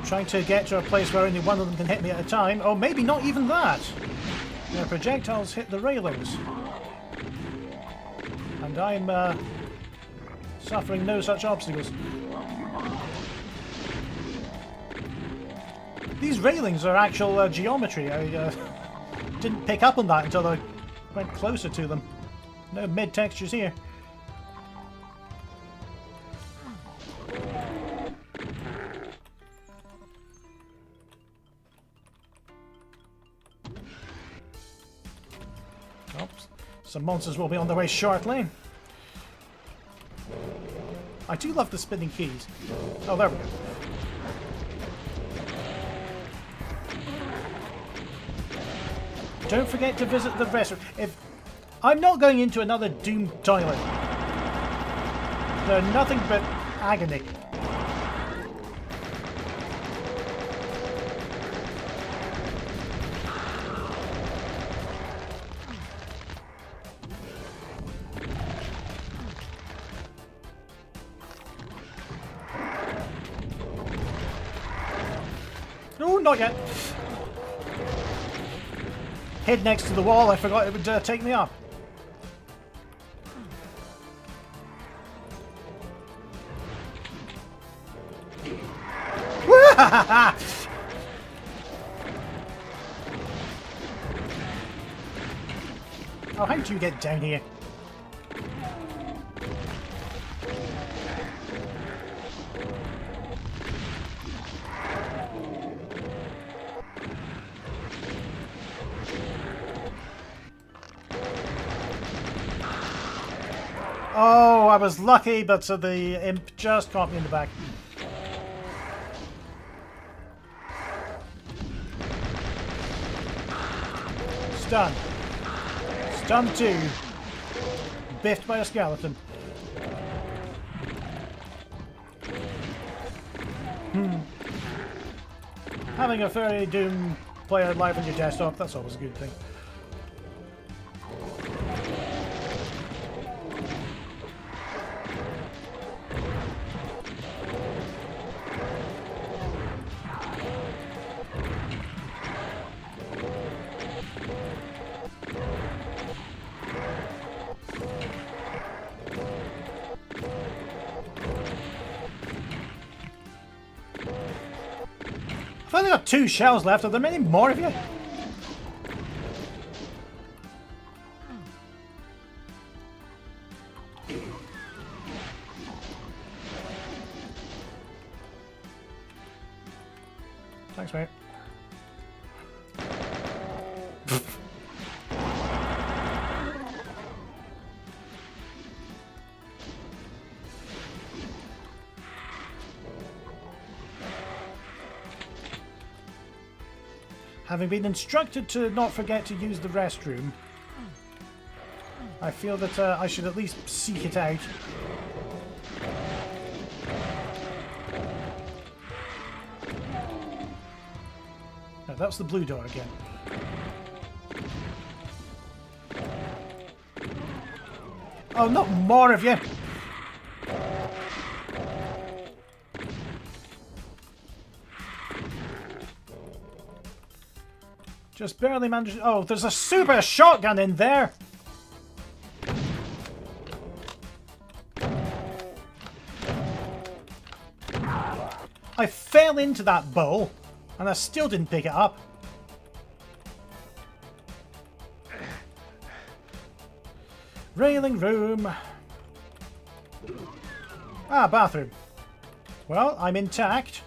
Trying to get to a place where only one of them can hit me at a time. Oh, maybe not even that. Their projectiles hit the railings. And I'm suffering no such obstacles. These railings are actual geometry. I didn't pick up on that until I went closer to them. No mid-textures here. Some monsters will be on their way shortly. I do love the spinning keys. Oh, there we go. Don't forget to visit the restroom. I'm not going into another doomed toilet. They're nothing but agony. No, not yet. Hid next to the wall, I forgot it would take me up. Oh, how do you get down here? Oh, I was lucky, but the imp just caught me in the back. Stun. Stun 2. Biffed by a skeleton. Having a furry Doom player live on your desktop, that's always a good thing. I've only got 2 shells left. Are there many more of you? Thanks, mate. Having been instructed to not forget to use the restroom, I feel that I should at least seek it out. No, that's the blue door again. Oh, not more of you! Just barely managed. Oh, there's a super shotgun in there! I fell into that bowl, and I still didn't pick it up. Railing room. Ah, bathroom. Well, I'm intact.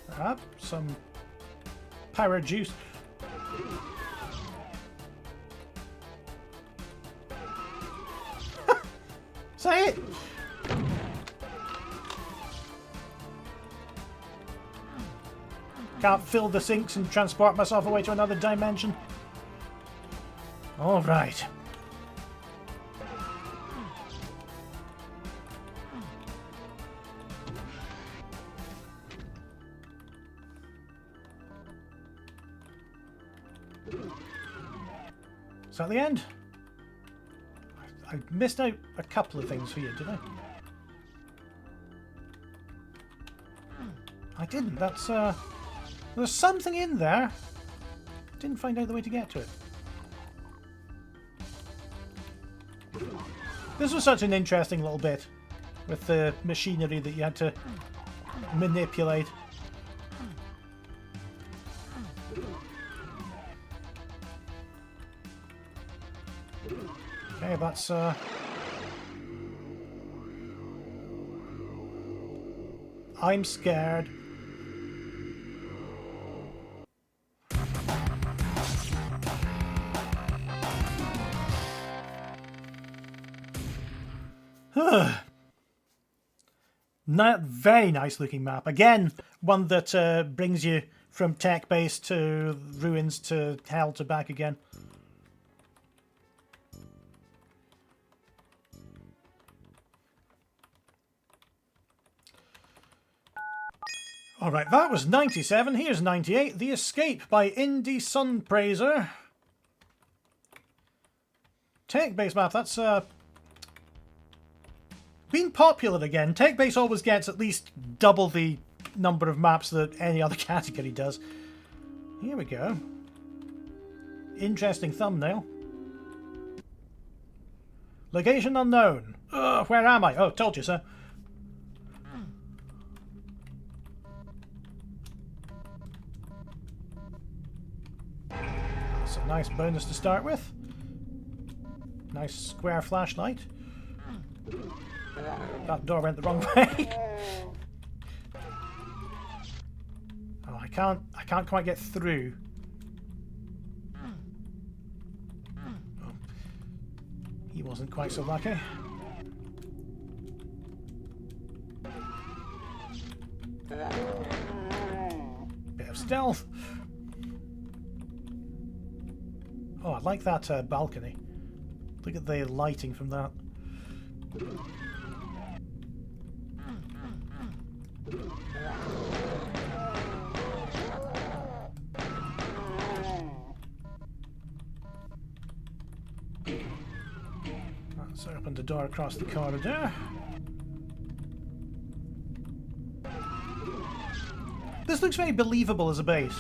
Perhaps some power juice. Say it! Can't fill the sinks and transport myself away to another dimension. All right. Is that the end? I missed out a couple of things for you, did I? I didn't. That's there's something in there. Didn't find out the way to get to it. This was such an interesting little bit with the machinery that you had to manipulate. Okay, that's I'm scared. Very nice looking map. Again, one that brings you from Tech Base to Ruins to Hell to back again. Alright, that was 97. Here's 98. The Escape by Indie Sunpraiser. Tech Base map, that's been popular again. Tech Base always gets at least double the number of maps that any other category does. Here we go. Interesting thumbnail. Location unknown. Ugh, where am I? Oh, told you so. That's a nice bonus to start with. Nice square flashlight. That door went the wrong way. Oh, I can't quite get through. Oh, he wasn't quite so lucky. Bit of stealth. Oh, I like that balcony. Look at the lighting from that. Let's open the door across the corridor. This looks very believable as a base.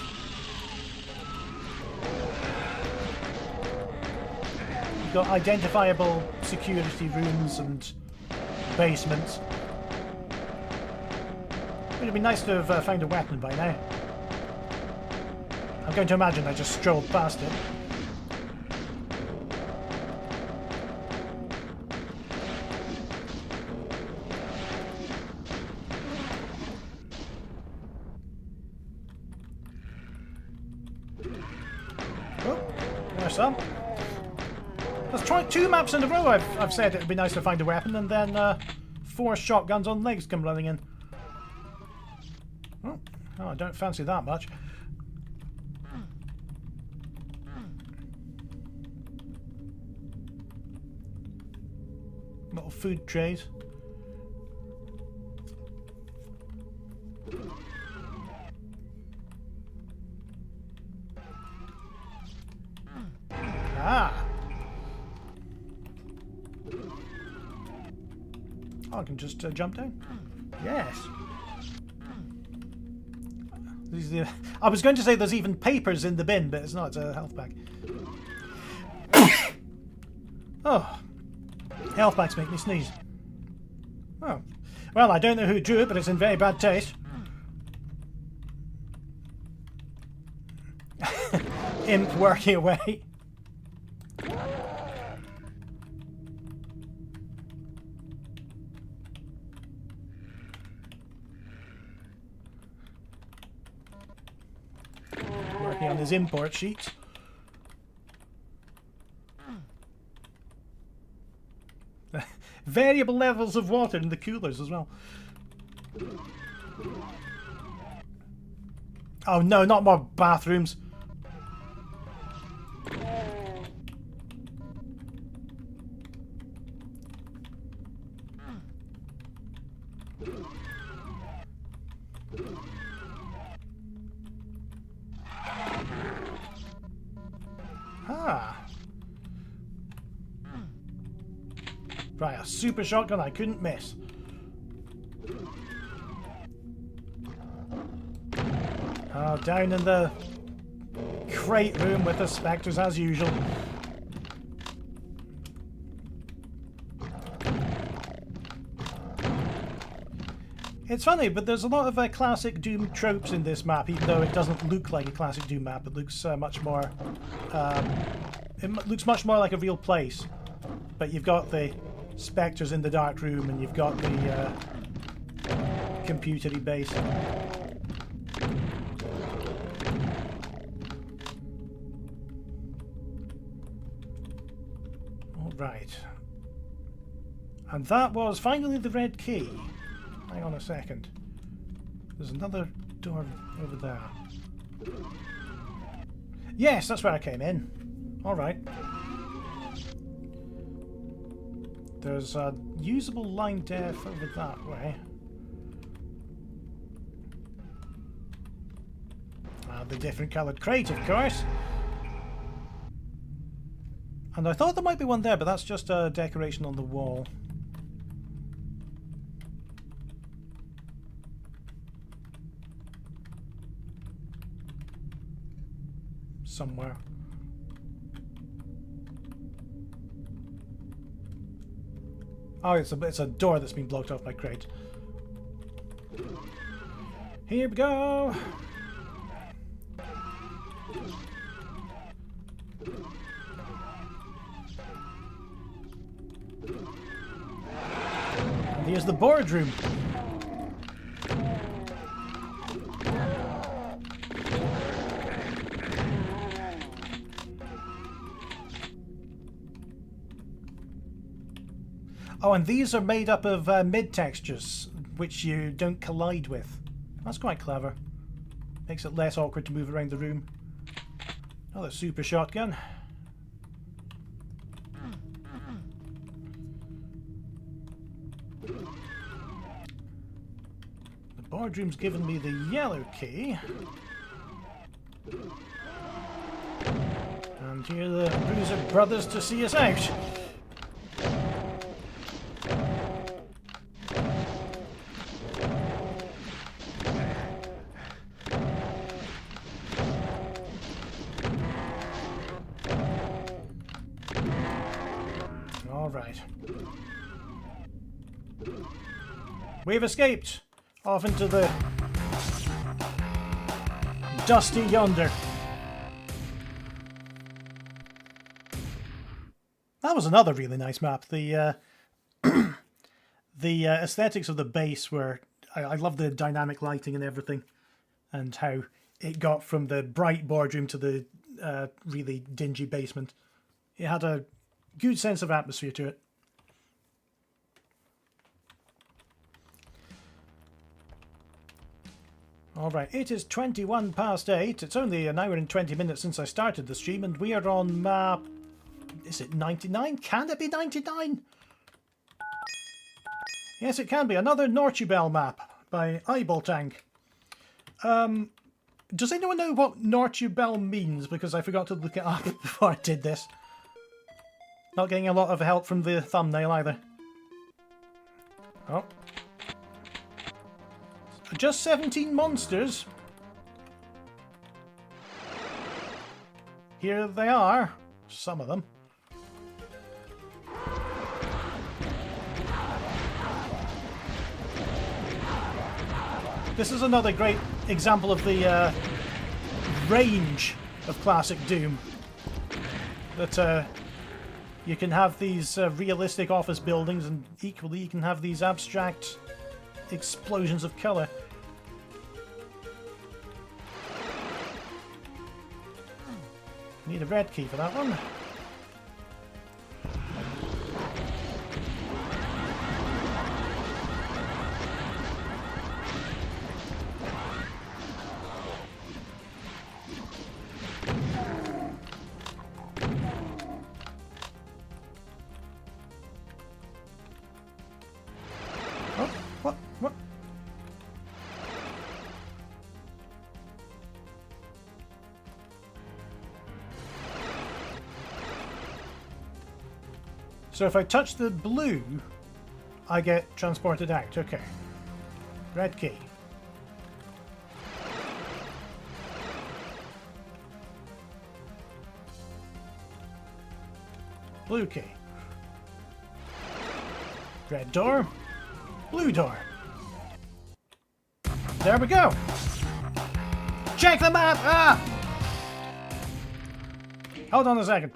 You've got identifiable security rooms and basements. It would be nice to have found a weapon by now. I'm going to imagine I just strolled past it. Oh, there's some. Let's try 2 maps in a row. I've said it would be nice to find a weapon, and then 4 shotguns on legs come running in. Oh, I don't fancy that much. Little food trays. Ah! Oh, I can just jump down? Yes. I was going to say there's even papers in the bin, but it's not. It's a health pack. Oh. Health packs make me sneeze. Oh. Well, I don't know who drew it, but it's in very bad taste. Imp working away. Working on his import sheets. variable levels of water in the coolers as well. Oh no, not more bathrooms. Ah. Right, a super shotgun I couldn't miss. Oh, down in the crate room with the spectres as usual. It's funny, but there's a lot of classic Doom tropes in this map, even though it doesn't look like a classic Doom map. It looks much more. It looks much more like a real place. But you've got the spectres in the dark room, and you've got the computery base. All right, and that was finally the red key. Hang on a second. There's another door over there. Yes, that's where I came in. Alright. There's a usable line def over that way. The different coloured crate, of course. And I thought there might be one there, but that's just a decoration on the wall. Somewhere. Oh, it's a door that's been blocked off by crate. Here we go. And here's the boardroom. Oh, and these are made up of mid-textures, which you don't collide with. That's quite clever. Makes it less awkward to move around the room. Another super shotgun. The boardroom's given me the yellow key. And here are the Bruiser brothers to see us out. Alright. We've escaped off into the dusty yonder. That was another really nice map. The the aesthetics of the base were... I love the dynamic lighting and everything, and how it got from the bright boardroom to the really dingy basement. It had a good sense of atmosphere to it. Alright, it is 21 past 8. It's only an hour and 20 minutes since I started the stream, and we are on map... Is it 99? Can it be 99? Yes, it can be. Another Nortubel map by Eyeball Tank. Does anyone know what Nortubel means? Because I forgot to look it up before I did this. Not getting a lot of help from the thumbnail either. Oh. Just 17 monsters. Here they are. Some of them. This is another great example of the range of classic Doom. That you can have these realistic office buildings, and equally you can have these abstract explosions of colour. Need a red key for that one. So if I touch the blue, I get transported out. Okay. Red key. Blue key. Red door. Blue door. There we go. Check the map! Ah! Hold on a second.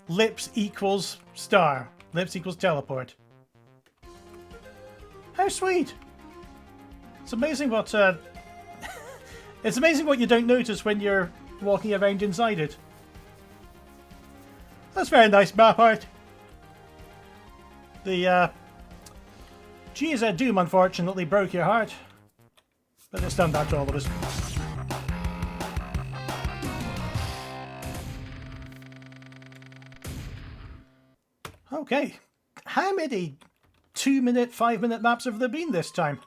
Lips equals star. Lips equals teleport. How sweet! It's amazing what it's amazing what you don't notice when you're walking around inside it. That's very nice map art. The GZ Doom unfortunately broke your heart, but it's done that to all of us. Okay, how many 2-minute, 5-minute maps have there been this time?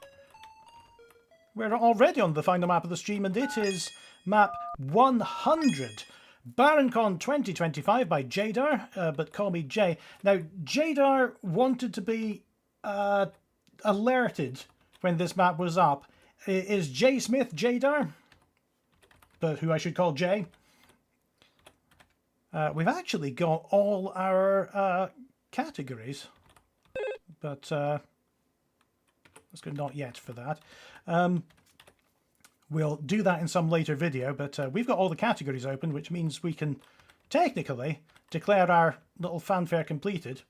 We're already on the final map of the stream, and it is map 100. BaronCon 2025 by Jadar, but call me Jay. Now, Jadar wanted to be alerted when this map was up. Is Jay Smith Jadar? But who I should call Jay. We've actually got all our categories, but let's go not yet for that. We'll do that in some later video, but we've got all the categories open, which means we can technically declare our little fanfare completed.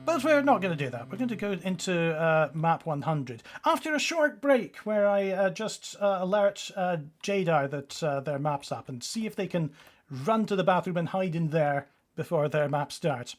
But we're not going to do that. We're going to go into map 100. After a short break where I just alert Jadar that their map's up and see if they can run to the bathroom and hide in there before their map starts.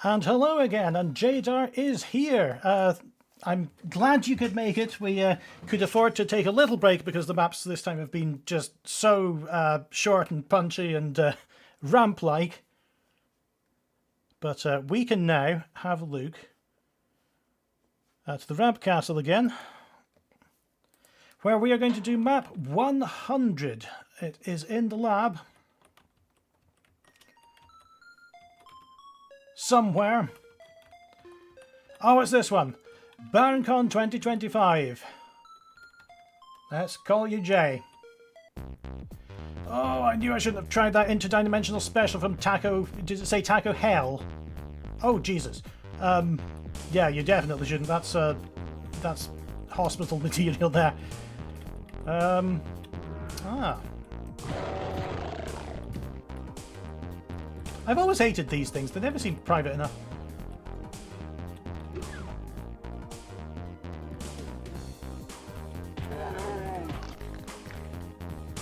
And hello again, and Jadar is here. I'm glad you could make it. We could afford to take a little break because the maps this time have been just so short and punchy and ramp-like. But we can now have a look at the Ramp Castle again, where we are going to do map 100. It is in the lab somewhere. Oh, it's this one. BaronCon 2025. Let's call you Jay. Oh, I knew I shouldn't have tried that interdimensional special from Taco... Did it say Taco Hell? Oh, Jesus. Yeah, you definitely shouldn't. That's hospital material there. I've always hated these things. They never seem private enough.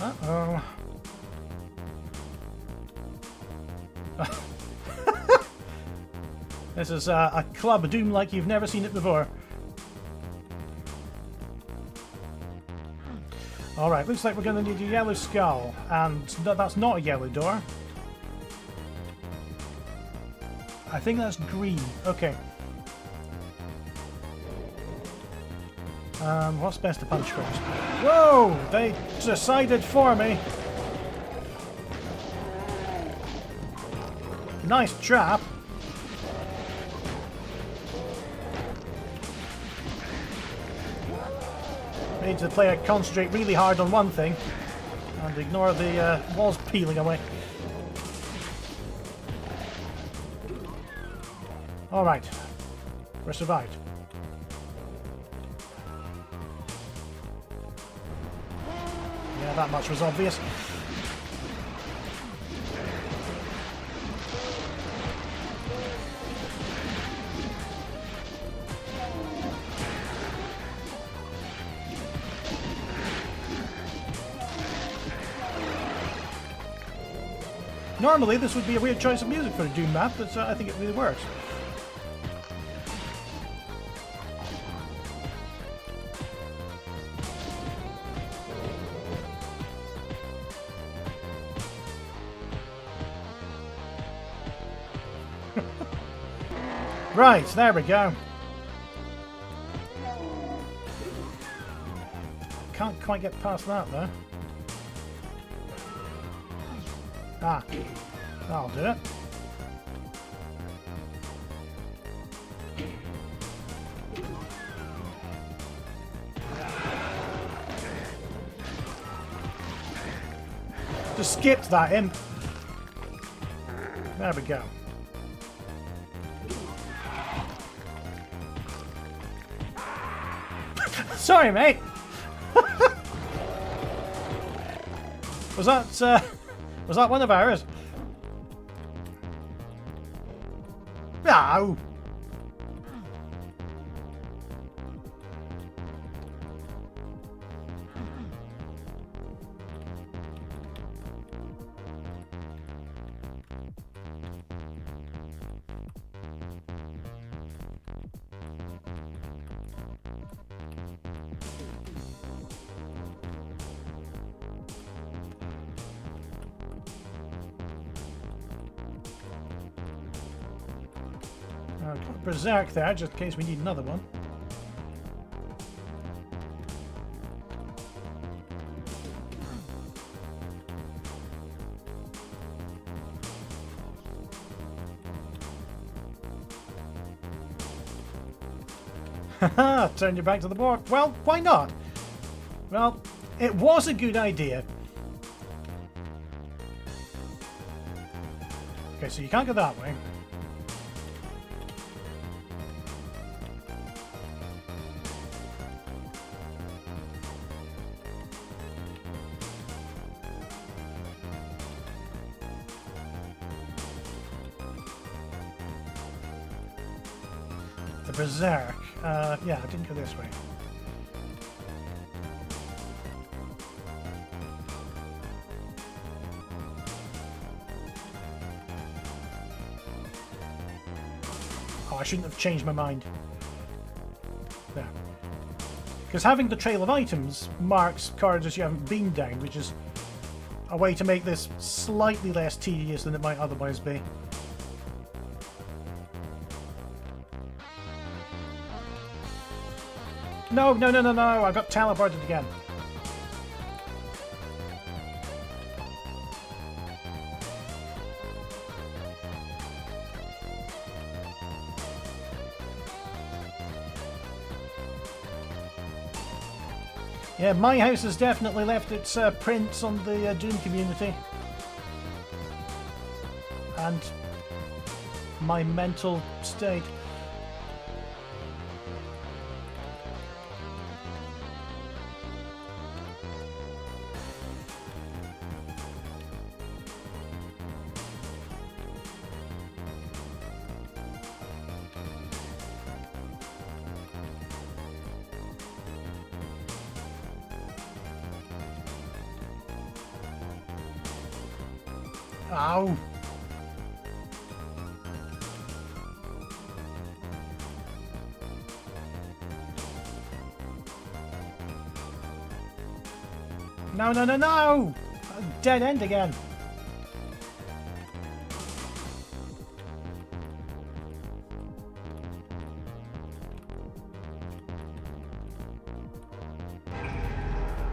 Uh-oh. This is a Club Doom like you've never seen it before. Alright, looks like we're going to need a yellow skull. And that's not a yellow door. I think that's green. Okay. What's best to punch first? Whoa! They decided for me. Nice trap. Need the player concentrate really hard on one thing and ignore the walls peeling away. Alright, we're survived. Yeah, that much was obvious. Normally this would be a weird choice of music for a Doom map, but I think it really works. Right, there we go. Can't quite get past that though. Ah, that'll do it. Just skipped that imp. There we go. Sorry, mate. Was that one of ours? No. Berserk there, just in case we need another one. Haha, turn your back to the board. Well, why not? Well, it was a good idea. Okay, so you can't go that way. The Berserk. Yeah, I didn't go this way. I shouldn't have changed my mind. There. Because having the trail of items marks corridors you haven't been down, which is a way to make this slightly less tedious than it might otherwise be. No, no, no, no, no! I got teleported again. Yeah, my house has definitely left its prints on the Doom community. And my mental state. Ow! No, no, no, no! A dead end again.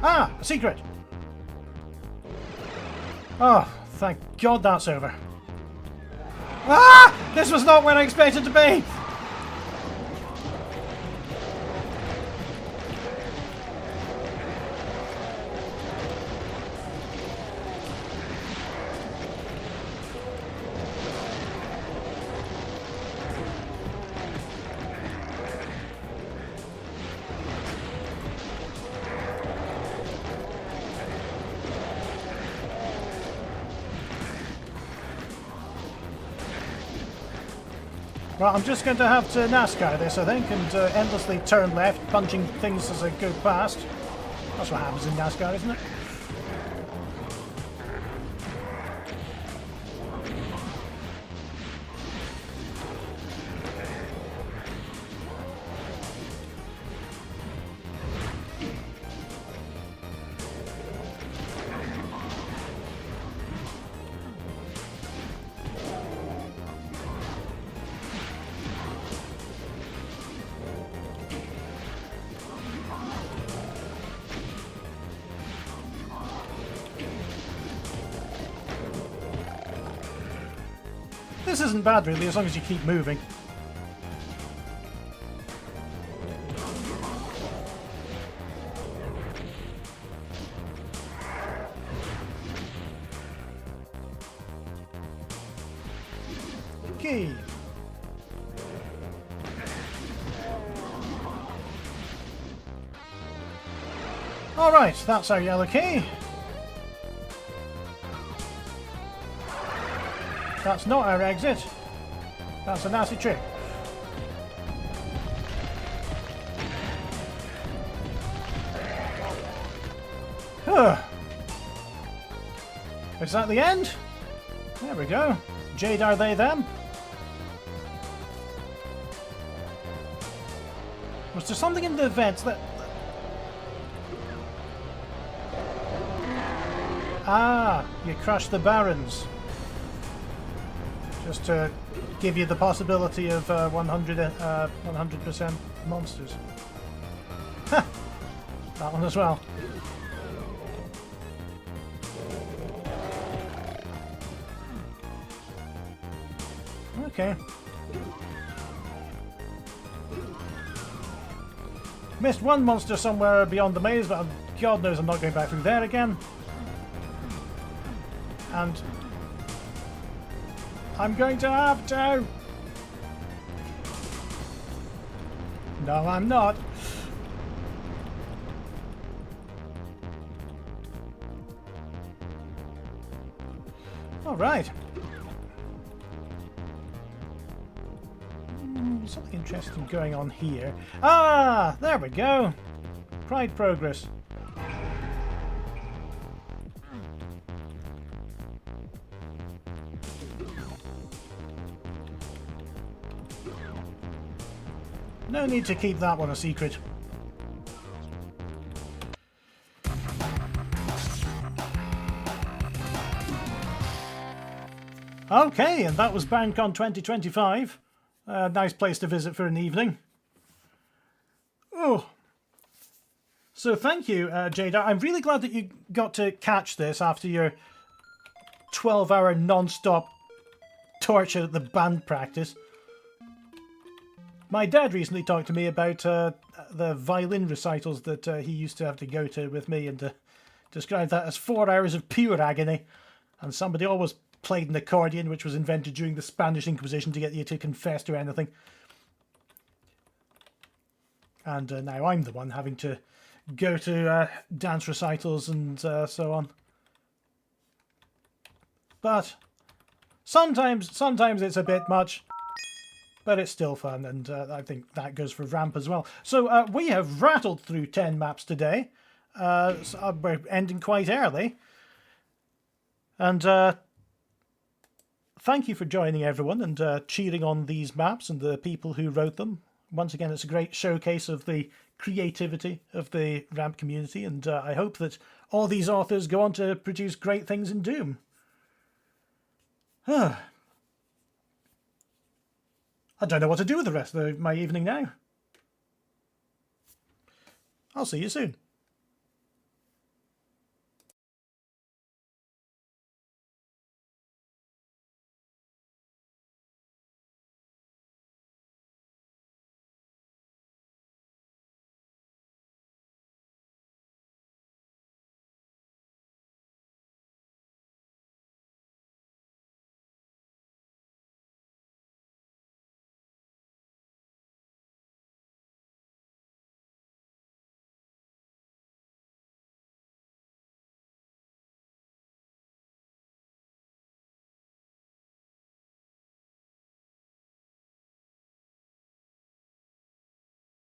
Ah! A secret! Oh, thank God that's over. Ah! This was not where I expected to be! Well, I'm just going to have to NASCAR this, I think, and endlessly turn left, punching things as I go past. That's what happens in NASCAR, isn't it? This isn't bad, really, as long as you keep moving. Okay. Alright, that's our yellow key. That's not our exit. That's a nasty trick. Is that the end? There we go. Jade, are they them? Was there something in the events that... Ah, you crushed the Barons. Just to give you the possibility of 100% monsters. Ha! That one as well. Okay. Missed one monster somewhere beyond the maze, but God knows I'm not going back through there again. And I'm going to have to. No, I'm not. All right. Something interesting going on here. Ah, there we go. Pride progress. No need to keep that one a secret. Okay, and that was BoundCon 2025. A nice place to visit for an evening. Oh. So thank you, Jada. I'm really glad that you got to catch this after your 12-hour non-stop torture at the band practice. My dad recently talked to me about the violin recitals that he used to have to go to with me, and described that as 4 hours of pure agony. And somebody always played an accordion, which was invented during the Spanish Inquisition to get you to confess to anything. And now I'm the one having to go to dance recitals and so on. But sometimes it's a bit much, but it's still fun, and I think that goes for Ramp as well. So we have rattled through 10 maps today. So we're ending quite early. And thank you for joining, everyone, and cheering on these maps and the people who wrote them. Once again, it's a great showcase of the creativity of the Ramp community, and I hope that all these authors go on to produce great things in Doom. I don't know what to do with the rest of my evening now. I'll see you soon.